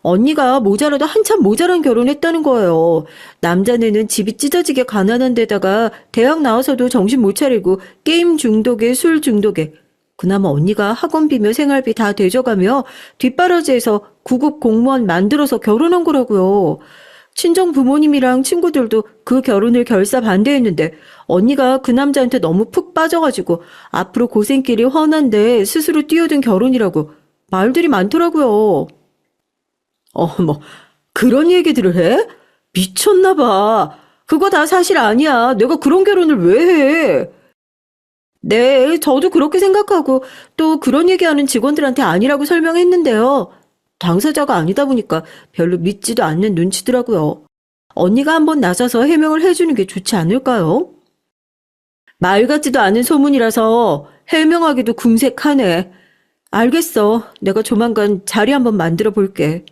언니가 모자라도 한참 모자란 결혼했다는 거예요. 남자네는 집이 찢어지게 가난한 데다가 대학 나와서도 정신 못 차리고 게임 중독에 술 중독에 그나마 언니가 학원비며 생활비 다 대줘가며 뒷바라지에서 구급 공무원 만들어서 결혼한 거라고요. 친정 부모님이랑 친구들도 그 결혼을 결사 반대했는데 언니가 그 남자한테 너무 푹 빠져가지고 앞으로 고생길이 훤한데 스스로 뛰어든 결혼이라고 말들이 많더라고요. 어머, 그런 얘기들을 해? 미쳤나 봐. 그거 다 사실 아니야. 내가 그런 결혼을 왜 해? 네, 저도 그렇게 생각하고 또 그런 얘기하는 직원들한테 아니라고 설명했는데요. 당사자가 아니다 보니까 별로 믿지도 않는 눈치더라고요. 언니가 한번 나서서 해명을 해주는 게 좋지 않을까요? 말 같지도 않은 소문이라서 해명하기도 궁색하네. 알겠어. 내가 조만간 자리 한번 만들어 볼게.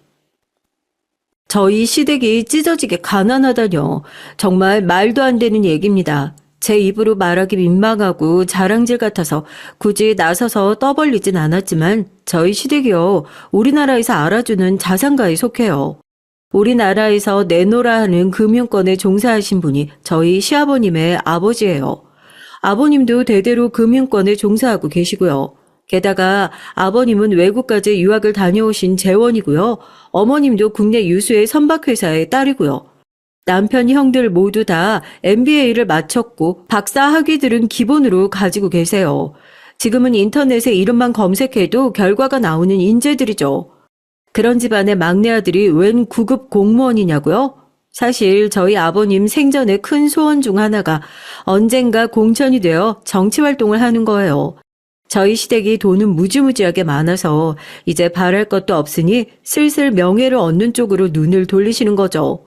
저희 시댁이 찢어지게 가난하다뇨. 정말 말도 안 되는 얘기입니다. 제 입으로 말하기 민망하고 자랑질 같아서 굳이 나서서 떠벌리진 않았지만 저희 시댁이요. 우리나라에서 알아주는 자산가에 속해요. 우리나라에서 내노라 하는 금융권에 종사하신 분이 저희 시아버님의 아버지예요. 아버님도 대대로 금융권에 종사하고 계시고요. 게다가 아버님은 외국까지 유학을 다녀오신 재원이고요. 어머님도 국내 유수의 선박회사의 딸이고요. 남편 형들 모두 다 MBA를 마쳤고 박사 학위들은 기본으로 가지고 계세요. 지금은 인터넷에 이름만 검색해도 결과가 나오는 인재들이죠. 그런 집안의 막내 아들이 웬 구급 공무원이냐고요? 사실 저희 아버님 생전의 큰 소원 중 하나가 언젠가 공천이 되어 정치 활동을 하는 거예요. 저희 시댁이 돈은 무지무지하게 많아서 이제 바랄 것도 없으니 슬슬 명예를 얻는 쪽으로 눈을 돌리시는 거죠.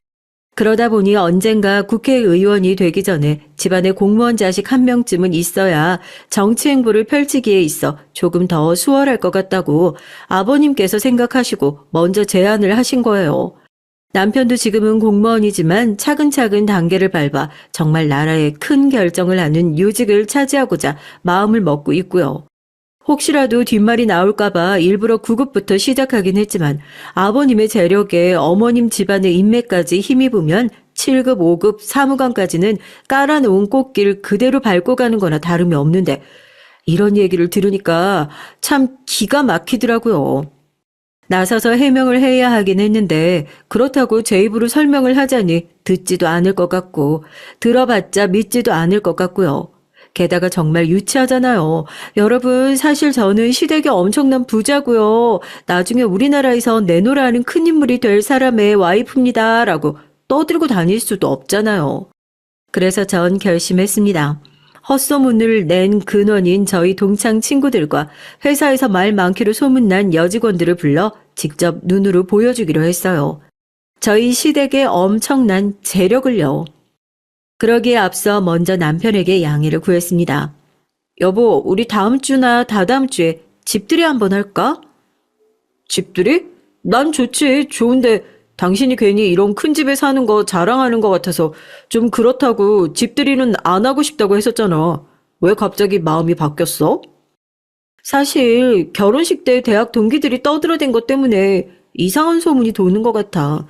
그러다 보니 언젠가 국회의원이 되기 전에 집안에 공무원 자식 한 명쯤은 있어야 정치 행보를 펼치기에 있어 조금 더 수월할 것 같다고 아버님께서 생각하시고 먼저 제안을 하신 거예요. 남편도 지금은 공무원이지만 차근차근 단계를 밟아 정말 나라에 큰 결정을 하는 요직을 차지하고자 마음을 먹고 있고요. 혹시라도 뒷말이 나올까봐 일부러 9급부터 시작하긴 했지만 아버님의 재력에 어머님 집안의 인맥까지 힘입으면 7급, 5급, 사무관까지는 깔아놓은 꽃길 그대로 밟고 가는 거나 다름이 없는데 이런 얘기를 들으니까 참 기가 막히더라고요. 나서서 해명을 해야 하긴 했는데 그렇다고 제 입으로 설명을 하자니 듣지도 않을 것 같고 들어봤자 믿지도 않을 것 같고요. 게다가 정말 유치하잖아요. 여러분, 사실 저는 시댁의 엄청난 부자고요. 나중에 우리나라에서 내노라 하는 큰 인물이 될 사람의 와이프입니다. 라고 떠들고 다닐 수도 없잖아요. 그래서 전 결심했습니다. 헛소문을 낸 근원인 저희 동창 친구들과 회사에서 말 많기로 소문난 여직원들을 불러 직접 눈으로 보여주기로 했어요. 저희 시댁의 엄청난 재력을요. 그러기에 앞서 먼저 남편에게 양해를 구했습니다. 여보, 우리 다음 주나 다다음 주에 집들이 한번 할까? 집들이? 난 좋지. 좋은데 당신이 괜히 이런 큰 집에 사는 거 자랑하는 것 같아서 좀 그렇다고 집들이는 안 하고 싶다고 했었잖아. 왜 갑자기 마음이 바뀌었어? 사실 결혼식 때 대학 동기들이 떠들어댄 것 때문에 이상한 소문이 도는 것 같아.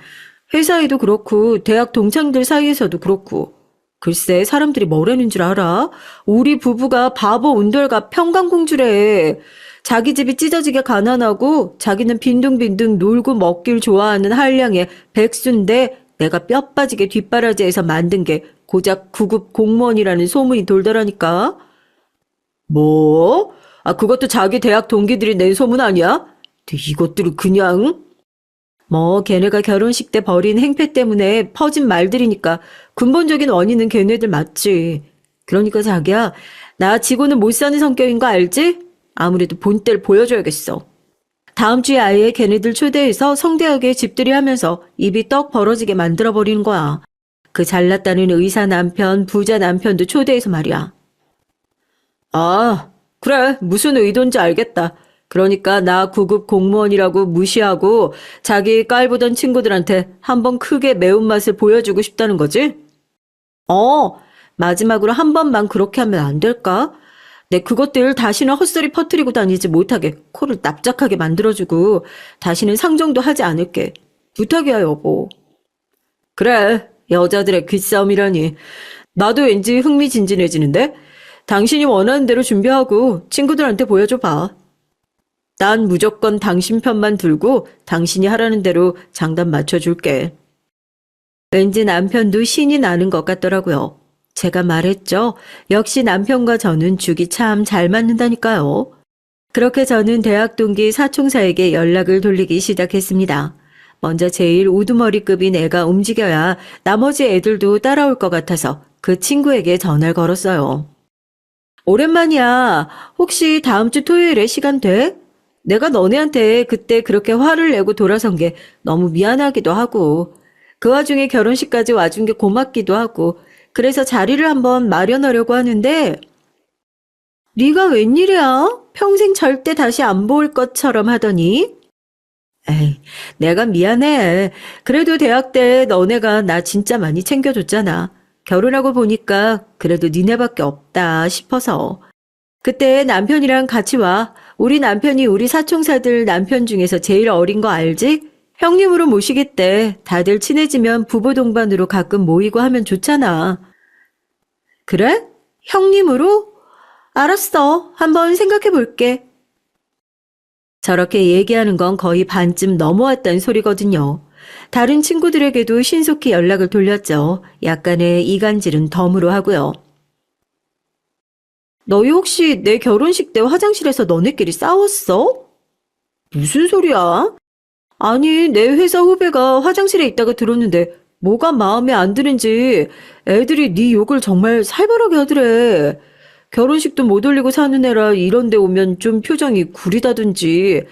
회사에도 그렇고 대학 동창들 사이에서도 그렇고. 글쎄 사람들이 뭐라는 줄 알아? 우리 부부가 바보 온돌과 평강공주래. 자기 집이 찢어지게 가난하고 자기는 빈둥빈둥 놀고 먹길 좋아하는 한량의 백수인데 내가 뼈 빠지게 뒷바라지에서 만든 게 고작 9급 공무원이라는 소문이 돌더라니까. 뭐? 아, 그것도 자기 대학 동기들이 낸 소문 아니야? 이것들을 그냥... 뭐 걔네가 결혼식 때 벌인 행패 때문에 퍼진 말들이니까 근본적인 원인은 걔네들 맞지. 그러니까 자기야, 나 지고는 못 사는 성격인 거 알지? 아무래도 본때를 보여줘야겠어. 다음 주에 아예 걔네들 초대해서 성대하게 집들이 하면서 입이 떡 벌어지게 만들어버리는 거야. 그 잘났다는 의사 남편, 부자 남편도 초대해서 말이야. 아, 그래. 무슨 의도인지 알겠다. 그러니까 나 9급 공무원이라고 무시하고 자기 깔보던 친구들한테 한번 크게 매운맛을 보여주고 싶다는 거지? 마지막으로 한 번만 그렇게 하면 안 될까? 내 그것들 다시는 헛소리 퍼뜨리고 다니지 못하게 코를 납작하게 만들어주고 다시는 상정도 하지 않을게. 부탁이야, 여보. 그래, 여자들의 기싸움이라니. 나도 왠지 흥미진진해지는데? 당신이 원하는 대로 준비하고 친구들한테 보여줘봐. 난 무조건 당신 편만 들고 당신이 하라는 대로 장단 맞춰줄게. 왠지 남편도 신이 나는 것 같더라고요. 제가 말했죠. 역시 남편과 저는 죽이 참 잘 맞는다니까요. 그렇게 저는 대학 동기 사총사에게 연락을 돌리기 시작했습니다. 먼저 제일 우두머리급인 애가 움직여야 나머지 애들도 따라올 것 같아서 그 친구에게 전화를 걸었어요. 오랜만이야. 혹시 다음 주 토요일에 시간 돼? 내가 너네한테 그때 그렇게 화를 내고 돌아선 게 너무 미안하기도 하고 그 와중에 결혼식까지 와준 게 고맙기도 하고 그래서 자리를 한번 마련하려고 하는데 네가 웬일이야? 평생 절대 다시 안 볼 것처럼 하더니 에이, 내가 미안해. 그래도 대학 때 너네가 나 진짜 많이 챙겨줬잖아. 결혼하고 보니까 그래도 니네밖에 없다 싶어서. 그때 남편이랑 같이 와. 우리 남편이 우리 사총사들 남편 중에서 제일 어린 거 알지? 형님으로 모시겠대. 다들 친해지면 부부 동반으로 가끔 모이고 하면 좋잖아. 그래? 형님으로? 알았어. 한번 생각해 볼게. 저렇게 얘기하는 건 거의 반쯤 넘어왔다는 소리거든요. 다른 친구들에게도 신속히 연락을 돌렸죠. 약간의 이간질은 덤으로 하고요. 너희 혹시 내 결혼식 때 화장실에서 너네끼리 싸웠어? 무슨 소리야? 아니, 내 회사 후배가 화장실에 있다가 들었는데 뭐가 마음에 안 드는지 애들이 네 욕을 정말 살벌하게 하더래. 결혼식도 못 올리고 사는 애라 이런 데 오면 좀 표정이 구리다든지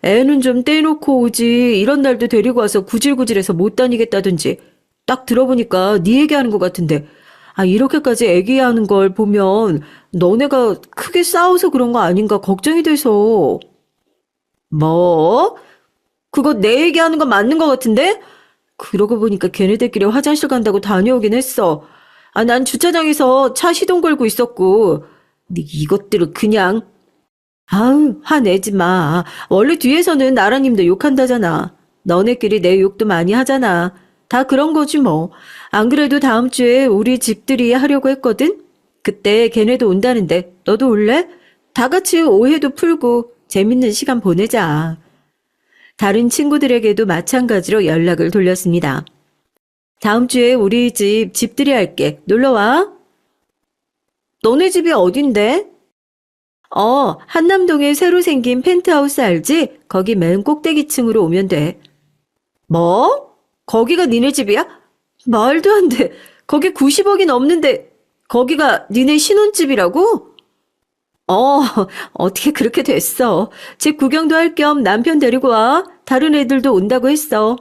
애는 좀 떼놓고 오지 이런 날도 데리고 와서 구질구질해서 못 다니겠다든지 딱 들어보니까 네 얘기하는 것 같은데 아 이렇게까지 애기하는 걸 보면 너네가 크게 싸워서 그런 거 아닌가 걱정이 돼서. 뭐? 그거 내 얘기하는 거 맞는 것 같은데? 그러고 보니까 걔네들끼리 화장실 간다고 다녀오긴 했어. 아, 난 주차장에서 차 시동 걸고 있었고. 근데 이것들을 그냥. 아우, 화내지 마. 원래 뒤에서는 나라님도 욕한다잖아. 너네끼리 내 욕도 많이 하잖아. 다 그런 거지 뭐. 안 그래도 다음 주에 우리 집들이 하려고 했거든? 그때 걔네도 온다는데 너도 올래? 다 같이 오해도 풀고 재밌는 시간 보내자. 다른 친구들에게도 마찬가지로 연락을 돌렸습니다. 다음 주에 우리 집 집들이 할게. 놀러와. 너네 집이 어딘데? 한남동에 새로 생긴 펜트하우스 알지? 거기 맨 꼭대기층으로 오면 돼. 뭐? 거기가 니네 집이야? 말도 안 돼. 거기 90억이 넘는데 거기가 니네 신혼집이라고? 어, 어떻게 그렇게 됐어. 집 구경도 할 겸 남편 데리고 와. 다른 애들도 온다고 했어.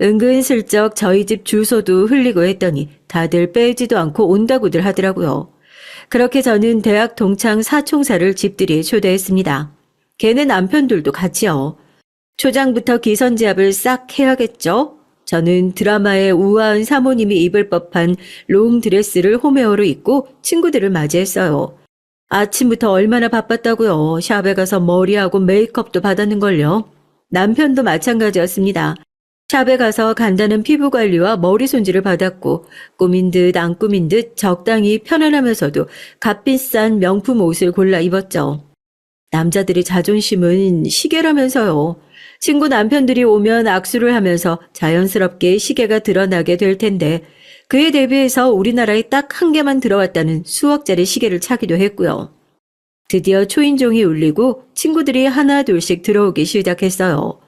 은근슬쩍 저희 집 주소도 흘리고 했더니 다들 빼지도 않고 온다고들 하더라고요. 그렇게 저는 대학 동창 사총사를 집들이에 초대했습니다. 걔네 남편들도 같이요. 초장부터 기선제압을 싹 해야겠죠? 저는 드라마의 우아한 사모님이 입을 법한 롱드레스를 홈웨어로 입고 친구들을 맞이했어요. 아침부터 얼마나 바빴다고요. 샵에 가서 머리하고 메이크업도 받았는걸요. 남편도 마찬가지였습니다. 샵에 가서 간단한 피부 관리와 머리 손질을 받았고 꾸민 듯 안 꾸민 듯 적당히 편안하면서도 값비싼 명품 옷을 골라 입었죠. 남자들의 자존심은 시계라면서요. 친구 남편들이 오면 악수를 하면서 자연스럽게 시계가 드러나게 될 텐데 그에 대비해서 우리나라에 딱 한 개만 들어왔다는 수억짜리 시계를 차기도 했고요. 드디어 초인종이 울리고 친구들이 하나 둘씩 들어오기 시작했어요.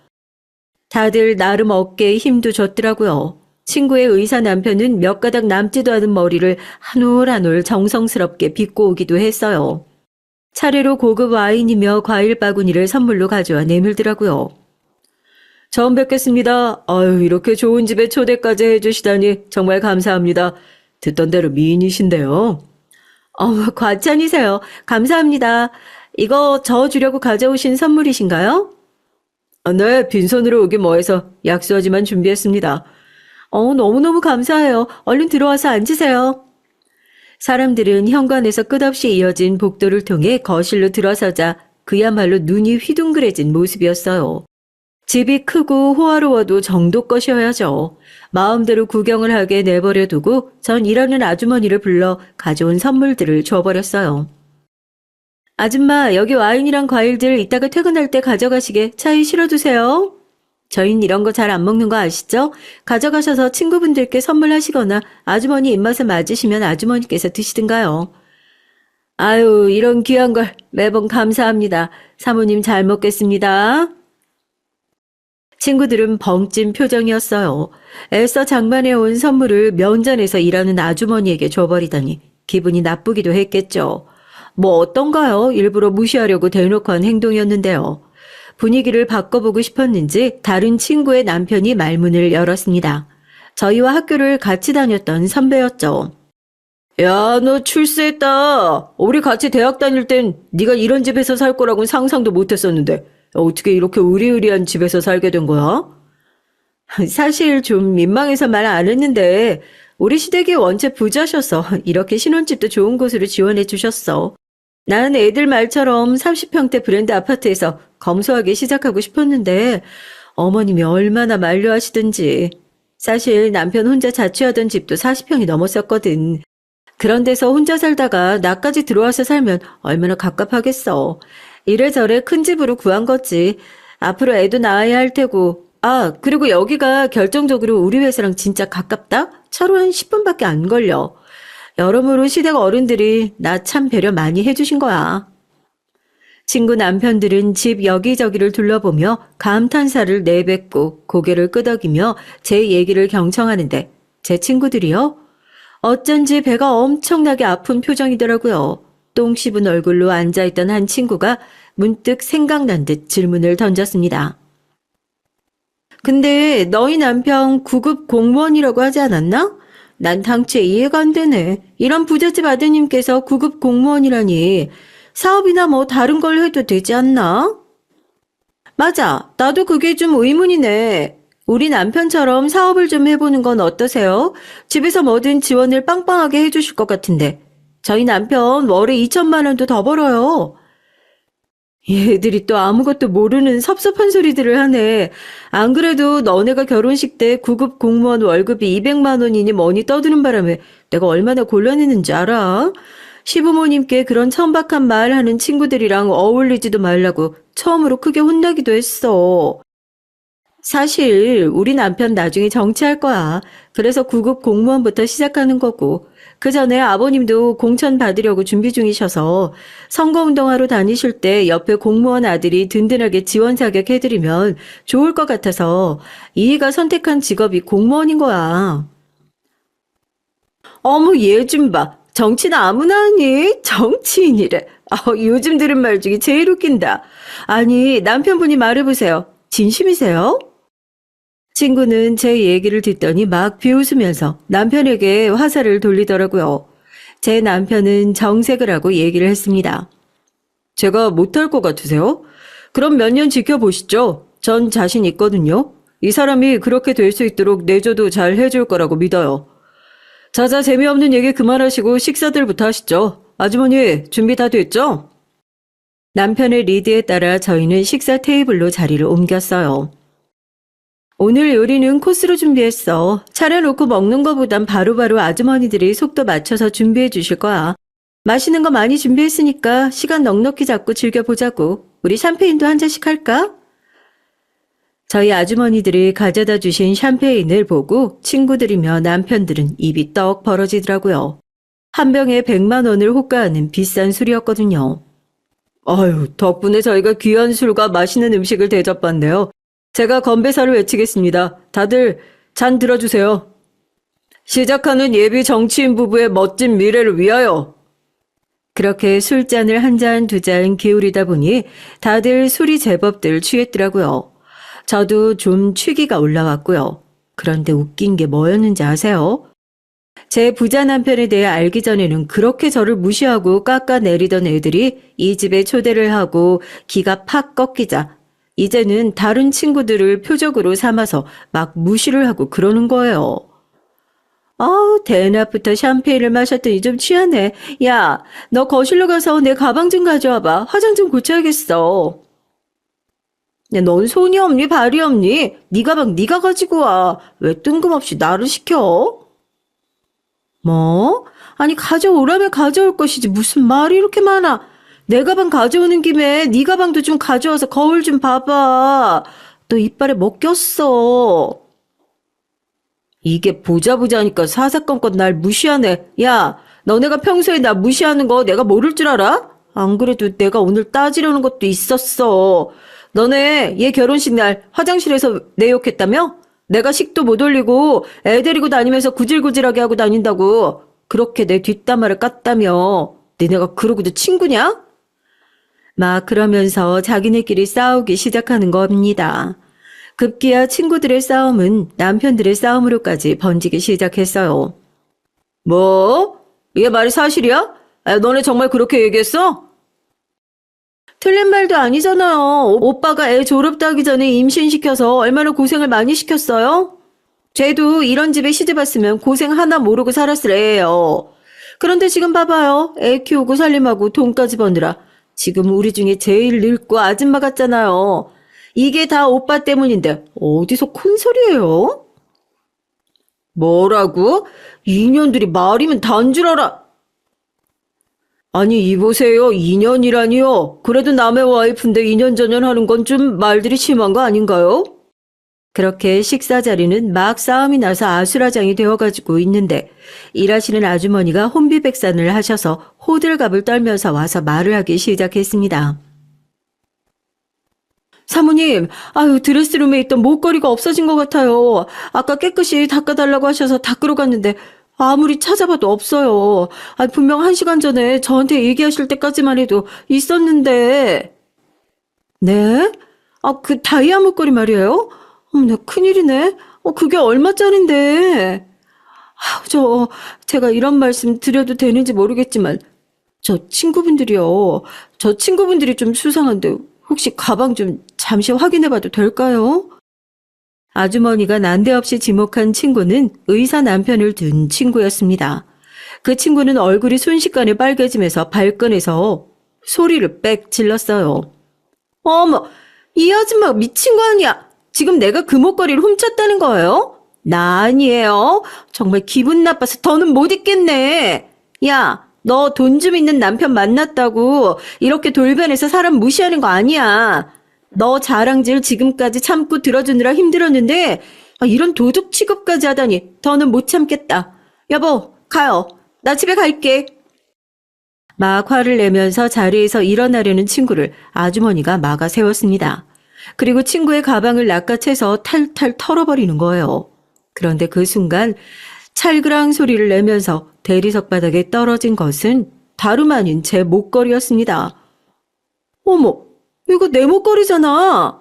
다들 나름 어깨에 힘도 줬더라고요. 친구의 의사 남편은 몇 가닥 남지도 않은 머리를 한 올 한 올 정성스럽게 빗고 오기도 했어요. 차례로 고급 와인이며 과일 바구니를 선물로 가져와 내밀더라고요. 처음 뵙겠습니다. 아유, 이렇게 좋은 집에 초대까지 해주시다니 정말 감사합니다. 듣던 대로 미인이신데요. 과찬이세요. 감사합니다. 이거 저 주려고 가져오신 선물이신가요? 네, 빈손으로 오긴 뭐해서 약수하지만 준비했습니다. 너무너무 감사해요. 얼른 들어와서 앉으세요. 사람들은 현관에서 끝없이 이어진 복도를 통해 거실로 들어서자 그야말로 눈이 휘둥그레진 모습이었어요. 집이 크고 호화로워도 정도껏이어야죠. 마음대로 구경을 하게 내버려 두고 전 일하는 아주머니를 불러 가져온 선물들을 줘버렸어요. 아줌마, 여기 와인이랑 과일들 이따가 퇴근할 때 가져가시게 차에 실어두세요. 저흰 이런 거 잘 안 먹는 거 아시죠? 가져가셔서 친구분들께 선물하시거나 아주머니 입맛에 맞으시면 아주머니께서 드시든가요. 아유, 이런 귀한 걸 매번 감사합니다. 사모님 잘 먹겠습니다. 친구들은 벙찐 표정이었어요. 애써 장만해온 선물을 면전에서 일하는 아주머니에게 줘버리다니 기분이 나쁘기도 했겠죠. 뭐 어떤가요? 일부러 무시하려고 대놓고 한 행동이었는데요. 분위기를 바꿔보고 싶었는지 다른 친구의 남편이 말문을 열었습니다. 저희와 학교를 같이 다녔던 선배였죠. 야, 너 출세했다. 우리 같이 대학 다닐 땐 네가 이런 집에서 살 거라고는 상상도 못했었는데 어떻게 이렇게 으리으리한 집에서 살게 된 거야? 사실 좀 민망해서 말 안 했는데 우리 시댁이 원체 부자셔서 이렇게 신혼집도 좋은 곳으로 지원해 주셨어. 나는 애들 말처럼 30평대 브랜드 아파트에서 검소하게 시작하고 싶었는데 어머님이 얼마나 만류하시든지. 사실 남편 혼자 자취하던 집도 40평이 넘었었거든. 그런 데서 혼자 살다가 나까지 들어와서 살면 얼마나 갑갑하겠어. 이래저래 큰 집으로 구한 거지. 앞으로 애도 낳아야 할 테고. 그리고 여기가 결정적으로 우리 회사랑 진짜 가깝다? 차로 한 10분밖에 안 걸려. 여러모로 시댁 어른들이 나 참 배려 많이 해주신 거야. 친구 남편들은 집 여기저기를 둘러보며 감탄사를 내뱉고 고개를 끄덕이며 제 얘기를 경청하는데 제 친구들이요? 어쩐지 배가 엄청나게 아픈 표정이더라고요. 똥 씹은 얼굴로 앉아있던 한 친구가 문득 생각난 듯 질문을 던졌습니다. 근데 너희 남편 9급 공무원이라고 하지 않았나? 난 당최 이해가 안 되네. 이런 부잣집 아드님께서 9급 공무원이라니 사업이나 뭐 다른 걸 해도 되지 않나? 맞아. 나도 그게 좀 의문이네. 우리 남편처럼 사업을 좀 해보는 건 어떠세요? 집에서 뭐든 지원을 빵빵하게 해주실 것 같은데. 저희 남편 월에 2천만 원도 더 벌어요. 얘들이 또 아무것도 모르는 섭섭한 소리들을 하네. 안 그래도 너네가 결혼식 때 9급 공무원 월급이 200만 원이니 뭐니 떠드는 바람에 내가 얼마나 곤란했는지 알아? 시부모님께 그런 천박한 말 하는 친구들이랑 어울리지도 말라고 처음으로 크게 혼나기도 했어. 사실 우리 남편 나중에 정치할 거야. 그래서 9급 공무원부터 시작하는 거고. 그 전에 아버님도 공천 받으려고 준비 중이셔서 선거운동하러 다니실 때 옆에 공무원 아들이 든든하게 지원 자격해드리면 좋을 것 같아서 이희가 선택한 직업이 공무원인 거야. 어머, 얘 좀 봐. 정치는 아무나 하니? 정치인이래. 요즘 들은 말 중에 제일 웃긴다. 아니, 남편분이 말해보세요. 진심이세요? 친구는 제 얘기를 듣더니 막 비웃으면서 남편에게 화살을 돌리더라고요. 제 남편은 정색을 하고 얘기를 했습니다. 제가 못할 것 같으세요? 그럼 몇 년 지켜보시죠. 전 자신 있거든요. 이 사람이 그렇게 될 수 있도록 내조도 잘 해줄 거라고 믿어요. 자자, 재미없는 얘기 그만하시고 식사들부터 하시죠. 아주머니, 준비 다 됐죠? 남편의 리드에 따라 저희는 식사 테이블로 자리를 옮겼어요. 오늘 요리는 코스로 준비했어. 차려놓고 먹는 거보단 바로바로 아주머니들이 속도 맞춰서 준비해 주실 거야. 맛있는 거 많이 준비했으니까 시간 넉넉히 잡고 즐겨보자고. 우리 샴페인도 한 잔씩 할까? 저희 아주머니들이 가져다 주신 샴페인을 보고 친구들이며 남편들은 입이 떡 벌어지더라고요. 한 병에 100만 원을 호가하는 비싼 술이었거든요. 아유, 덕분에 저희가 귀한 술과 맛있는 음식을 대접받네요. 제가 건배사를 외치겠습니다. 다들 잔 들어주세요. 시작하는 예비 정치인 부부의 멋진 미래를 위하여. 그렇게 술잔을 한 잔, 두 잔 기울이다 보니 다들 술이 제법들 취했더라고요. 저도 좀 취기가 올라왔고요. 그런데 웃긴 게 뭐였는지 아세요? 제 부자 남편에 대해 알기 전에는 그렇게 저를 무시하고 깎아내리던 애들이 이 집에 초대를 하고 기가 팍 꺾이자 이제는 다른 친구들을 표적으로 삼아서 막 무시를 하고 그러는 거예요. 아우, 대낮부터 샴페인을 마셨더니 좀 취하네. 야, 너 거실로 가서 내 가방 좀 가져와봐. 화장 좀 고쳐야겠어. 야, 넌 손이 없니 발이 없니? 네 가방 네가 가지고 와. 왜 뜬금없이 나를 시켜? 뭐? 아니 가져오라면 가져올 것이지 무슨 말이 이렇게 많아. 내 가방 가져오는 김에 네 가방도 좀 가져와서 거울 좀 봐봐. 너 이빨에 뭐 꼈어. 이게 보자보자니까 사사건건 날 무시하네. 야, 너네가 평소에 나 무시하는 거 내가 모를 줄 알아? 안 그래도 내가 오늘 따지려는 것도 있었어. 너네 얘 결혼식 날 화장실에서 내 욕했다며? 내가 식도 못 올리고 애 데리고 다니면서 구질구질하게 하고 다닌다고 그렇게 내 뒷담화를 깠다며. 니네가 그러고도 친구냐? 막 그러면서 자기네끼리 싸우기 시작하는 겁니다. 급기야 친구들의 싸움은 남편들의 싸움으로까지 번지기 시작했어요. 뭐? 이게 말이 사실이야? 너네 정말 그렇게 얘기했어? 틀린 말도 아니잖아요. 오빠가 애 졸업하기 전에 임신시켜서 얼마나 고생을 많이 시켰어요? 쟤도 이런 집에 시집왔으면 고생 하나 모르고 살았을 애예요. 그런데 지금 봐봐요. 애 키우고 살림하고 돈까지 버느라 지금 우리 중에 제일 늙고 아줌마 같잖아요. 이게 다 오빠 때문인데 어디서 콘소리예요? 뭐라고? 이년들이 말이면 다인 줄 알아. 아니 이보세요. 2년이라니요. 그래도 남의 와이프인데 2년 전년 하는 건 좀 말들이 심한 거 아닌가요? 그렇게 식사 자리는 막 싸움이 나서 아수라장이 되어가지고 있는데 일하시는 아주머니가 혼비백산을 하셔서 호들갑을 떨면서 와서 말을 하기 시작했습니다. 사모님, 아유, 드레스룸에 있던 목걸이가 없어진 것 같아요. 아까 깨끗이 닦아달라고 하셔서 닦으러 갔는데 아무리 찾아봐도 없어요. 아, 분명 1시간 전에 저한테 얘기하실 때까지만 해도 있었는데. 네? 아, 그 다이아 목걸이 말이에요? 나 큰일이네. 그게 얼마짜린데? 제가 이런 말씀 드려도 되는지 모르겠지만, 저 친구분들이 좀 수상한데, 혹시 가방 좀 잠시 확인해봐도 될까요? 아주머니가 난데없이 지목한 친구는 의사 남편을 둔 친구였습니다. 그 친구는 얼굴이 순식간에 빨개지면서 발끈해서 소리를 빽 질렀어요. 어머, 이 아줌마 미친 거 아니야? 지금 내가 그 목걸이를 훔쳤다는 거예요? 나 아니에요. 정말 기분 나빠서 더는 못 있겠네. 야, 너 돈 좀 있는 남편 만났다고 이렇게 돌변해서 사람 무시하는 거 아니야. 너 자랑질 지금까지 참고 들어주느라 힘들었는데 이런 도둑 취급까지 하다니 더는 못 참겠다. 여보, 가요. 나 집에 갈게. 막 화를 내면서 자리에서 일어나려는 친구를 아주머니가 막아 세웠습니다. 그리고 친구의 가방을 낚아채서 탈탈 털어버리는 거예요. 그런데 그 순간 찰그랑 소리를 내면서 대리석 바닥에 떨어진 것은 다름 아닌 제 목걸이였습니다. 어머, 이거 내 목걸이잖아.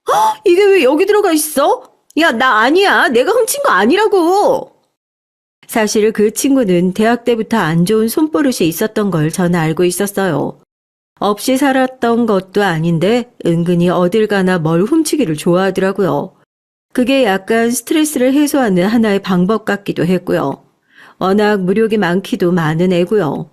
헉, 이게 왜 여기 들어가 있어? 야, 나 아니야. 내가 훔친 거 아니라고. 사실 그 친구는 대학 때부터 안 좋은 손버릇이 있었던 걸 저는 알고 있었어요. 없이 살았던 것도 아닌데 은근히 어딜 가나 뭘 훔치기를 좋아하더라고요. 그게 약간 스트레스를 해소하는 하나의 방법 같기도 했고요. 워낙 무력이 많기도 많은 애고요.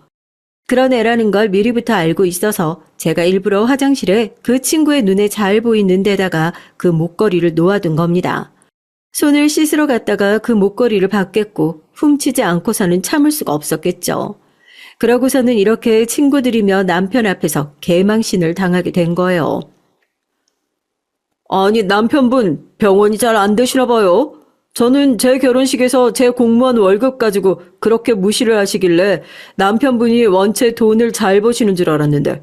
그런 애라는 걸 미리부터 알고 있어서 제가 일부러 화장실에 그 친구의 눈에 잘 보이는 데다가 그 목걸이를 놓아둔 겁니다. 손을 씻으러 갔다가 그 목걸이를 받겠고 훔치지 않고서는 참을 수가 없었겠죠. 그러고서는 이렇게 친구들이며 남편 앞에서 개망신을 당하게 된 거예요. 아니, 남편분 병원이 잘 안 되시나 봐요. 저는 제 결혼식에서 제 공무원 월급 가지고 그렇게 무시를 하시길래 남편분이 원체 돈을 잘 버시는 줄 알았는데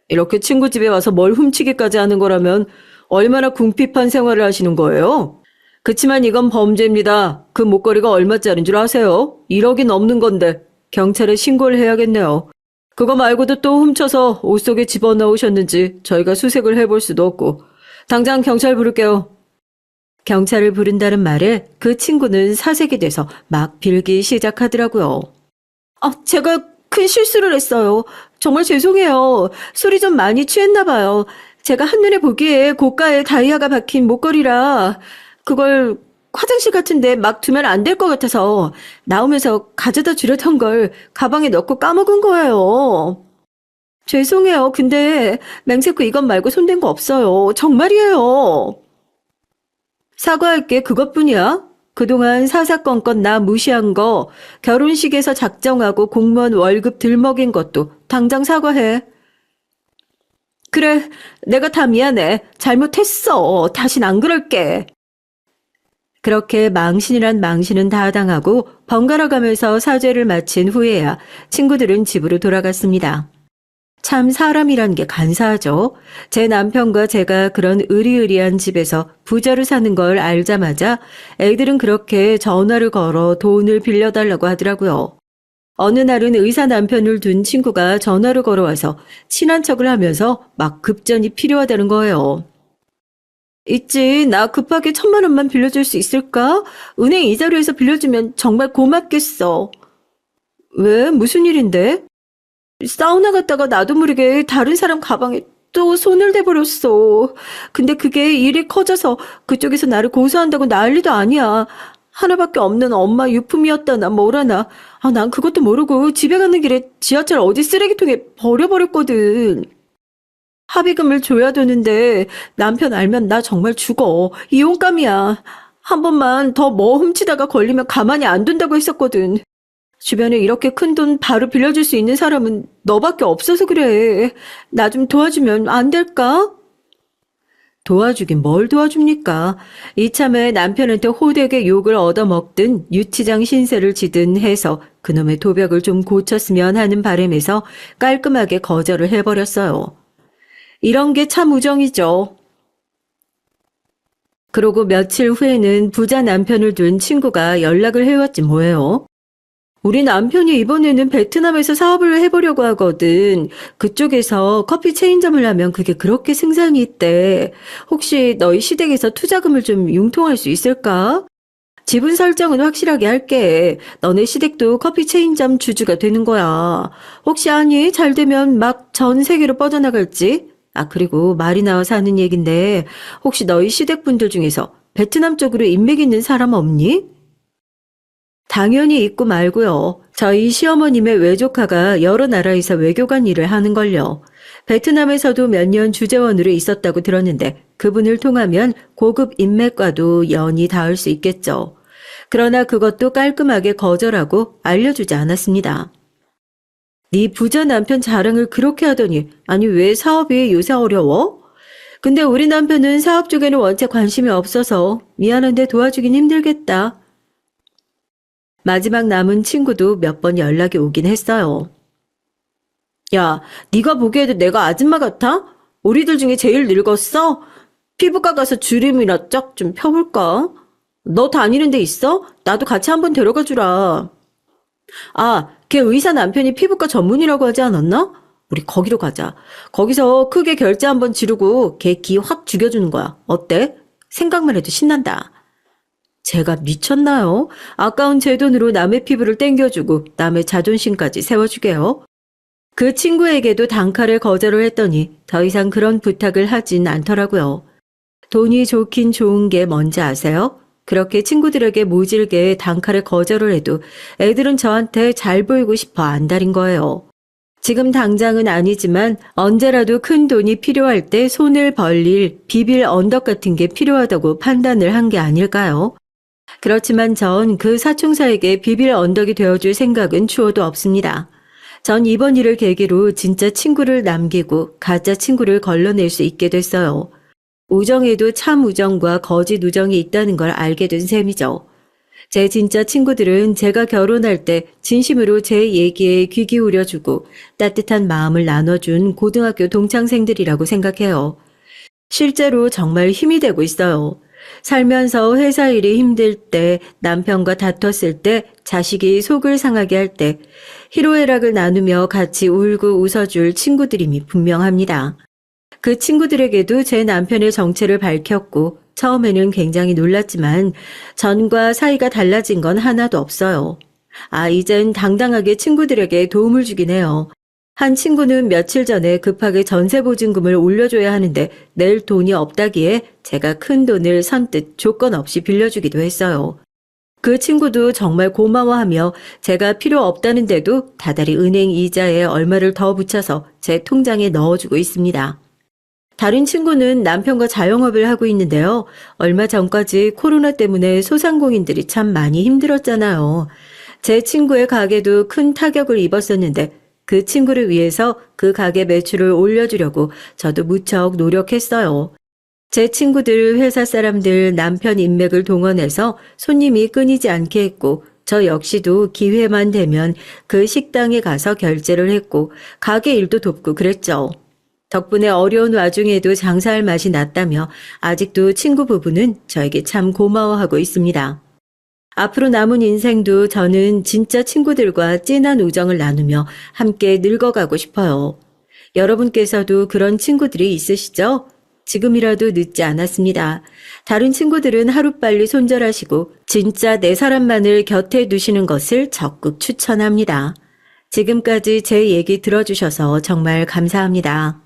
이렇게 친구 집에 와서 뭘 훔치기까지 하는 거라면 얼마나 궁핍한 생활을 하시는 거예요? 그치만 이건 범죄입니다. 그 목걸이가 얼마짜린 줄 아세요? 1억이 넘는 건데 경찰에 신고를 해야겠네요. 그거 말고도 또 훔쳐서 옷 속에 집어넣으셨는지 저희가 수색을 해볼 수도 없고 당장 경찰 부를게요. 경찰을 부른다는 말에 그 친구는 사색이 돼서 막 빌기 시작하더라고요. 제가 큰 실수를 했어요. 정말 죄송해요. 술이 좀 많이 취했나 봐요. 제가 한눈에 보기에 고가의 다이아가 박힌 목걸이라 그걸 화장실 같은데 막 두면 안 될 것 같아서 나오면서 가져다 주려던 걸 가방에 넣고 까먹은 거예요. 죄송해요. 근데 맹세코 이것 말고 손댄 거 없어요. 정말이에요. 사과할게 그것뿐이야. 그동안 사사건건 나 무시한 거 결혼식에서 작정하고 공무원 월급 들먹인 것도 당장 사과해. 그래, 내가 다 미안해. 잘못했어. 다신 안 그럴게. 그렇게 망신이란 망신은 다 당하고 번갈아 가면서 사죄를 마친 후에야 친구들은 집으로 돌아갔습니다. 참 사람이란 게 간사하죠. 제 남편과 제가 그런 으리으리한 집에서 부자로 사는 걸 알자마자 애들은 그렇게 전화를 걸어 돈을 빌려달라고 하더라고요. 어느 날은 의사 남편을 둔 친구가 전화를 걸어와서 친한 척을 하면서 막 급전이 필요하다는 거예요. 있지, 나 급하게 1,000만 원만 빌려줄 수 있을까? 은행 이자료에서 빌려주면 정말 고맙겠어. 왜? 무슨 일인데? 사우나 갔다가 나도 모르게 다른 사람 가방에 또 손을 대버렸어. 근데 그게 일이 커져서 그쪽에서 나를 고소한다고 난리도 아니야. 하나밖에 없는 엄마 유품이었다나 뭐라나. 난 그것도 모르고 집에 가는 길에 지하철 어디 쓰레기통에 버려버렸거든. 합의금을 줘야 되는데 남편 알면 나 정말 죽어. 이혼감이야. 한 번만 더 뭐 훔치다가 걸리면 가만히 안 둔다고 했었거든. 주변에 이렇게 큰 돈 바로 빌려줄 수 있는 사람은 너밖에 없어서 그래. 나 좀 도와주면 안 될까? 도와주긴 뭘 도와줍니까? 이참에 남편한테 호되게 욕을 얻어먹든 유치장 신세를 지든 해서 그놈의 도벽을 좀 고쳤으면 하는 바람에서 깔끔하게 거절을 해버렸어요. 이런 게 참 우정이죠. 그러고 며칠 후에는 부자 남편을 둔 친구가 연락을 해왔지 뭐예요. 우리 남편이 이번에는 베트남에서 사업을 해보려고 하거든. 그쪽에서 커피 체인점을 하면 그게 그렇게 승산이 있대. 혹시 너희 시댁에서 투자금을 좀 융통할 수 있을까? 지분 설정은 확실하게 할게. 너네 시댁도 커피 체인점 주주가 되는 거야. 혹시 아니? 잘 되면 막 전 세계로 뻗어나갈지? 그리고 말이 나와서 하는 얘긴데 혹시 너희 시댁 분들 중에서 베트남 쪽으로 인맥 있는 사람 없니? 당연히 있고 말고요. 저희 시어머님의 외조카가 여러 나라에서 외교관 일을 하는걸요. 베트남에서도 몇 년 주재원으로 있었다고 들었는데 그분을 통하면 고급 인맥과도 연이 닿을 수 있겠죠. 그러나 그것도 깔끔하게 거절하고 알려주지 않았습니다. 네 부자 남편 자랑을 그렇게 하더니 아니 왜 사업이 요새 어려워? 근데 우리 남편은 사업 쪽에는 원체 관심이 없어서 미안한데 도와주긴 힘들겠다. 마지막 남은 친구도 몇 번 연락이 오긴 했어요. 야, 네가 보기에도 내가 아줌마 같아? 우리들 중에 제일 늙었어? 피부과 가서 주름이나 쫙 좀 펴볼까? 너 다니는 데 있어? 나도 같이 한번 데려가 주라. 걔 의사 남편이 피부과 전문이라고 하지 않았나? 우리 거기로 가자. 거기서 크게 결제 한번 지르고 걔 기 확 죽여주는 거야. 어때? 생각만 해도 신난다. 제가 미쳤나요? 아까운 제 돈으로 남의 피부를 땡겨주고 남의 자존심까지 세워주게요. 그 친구에게도 단칼에 거절을 했더니 더 이상 그런 부탁을 하진 않더라고요. 돈이 좋긴 좋은 게 뭔지 아세요? 그렇게 친구들에게 모질게 단칼에 거절을 해도 애들은 저한테 잘 보이고 싶어 안달인 거예요. 지금 당장은 아니지만 언제라도 큰 돈이 필요할 때 손을 벌릴 비빌 언덕 같은 게 필요하다고 판단을 한 게 아닐까요? 그렇지만 전 그 사총사에게 비빌 언덕이 되어줄 생각은 추호도 없습니다. 전 이번 일을 계기로 진짜 친구를 남기고 가짜 친구를 걸러낼 수 있게 됐어요. 우정에도 참 우정과 거짓 우정이 있다는 걸 알게 된 셈이죠. 제 진짜 친구들은 제가 결혼할 때 진심으로 제 얘기에 귀 기울여주고 따뜻한 마음을 나눠준 고등학교 동창생들이라고 생각해요. 실제로 정말 힘이 되고 있어요. 살면서 회사 일이 힘들 때, 남편과 다퉜을 때, 자식이 속을 상하게 할 때, 희로애락을 나누며 같이 울고 웃어줄 친구들임이 분명합니다. 그 친구들에게도 제 남편의 정체를 밝혔고 처음에는 굉장히 놀랐지만 전과 사이가 달라진 건 하나도 없어요. 이젠 당당하게 친구들에게 도움을 주긴 해요. 한 친구는 며칠 전에 급하게 전세보증금을 올려줘야 하는데 낼 돈이 없다기에 제가 큰 돈을 선뜻 조건 없이 빌려주기도 했어요. 그 친구도 정말 고마워하며 제가 필요 없다는데도 다달이 은행 이자에 얼마를 더 붙여서 제 통장에 넣어주고 있습니다. 다른 친구는 남편과 자영업을 하고 있는데요. 얼마 전까지 코로나 때문에 소상공인들이 참 많이 힘들었잖아요. 제 친구의 가게도 큰 타격을 입었었는데 그 친구를 위해서 그 가게 매출을 올려주려고 저도 무척 노력했어요. 제 친구들, 회사 사람들, 남편 인맥을 동원해서 손님이 끊이지 않게 했고 저 역시도 기회만 되면 그 식당에 가서 결제를 했고 가게 일도 돕고 그랬죠. 덕분에 어려운 와중에도 장사할 맛이 났다며 아직도 친구 부부는 저에게 참 고마워하고 있습니다. 앞으로 남은 인생도 저는 진짜 친구들과 진한 우정을 나누며 함께 늙어가고 싶어요. 여러분께서도 그런 친구들이 있으시죠? 지금이라도 늦지 않았습니다. 다른 친구들은 하루빨리 손절하시고 진짜 내 사람만을 곁에 두시는 것을 적극 추천합니다. 지금까지 제 얘기 들어주셔서 정말 감사합니다.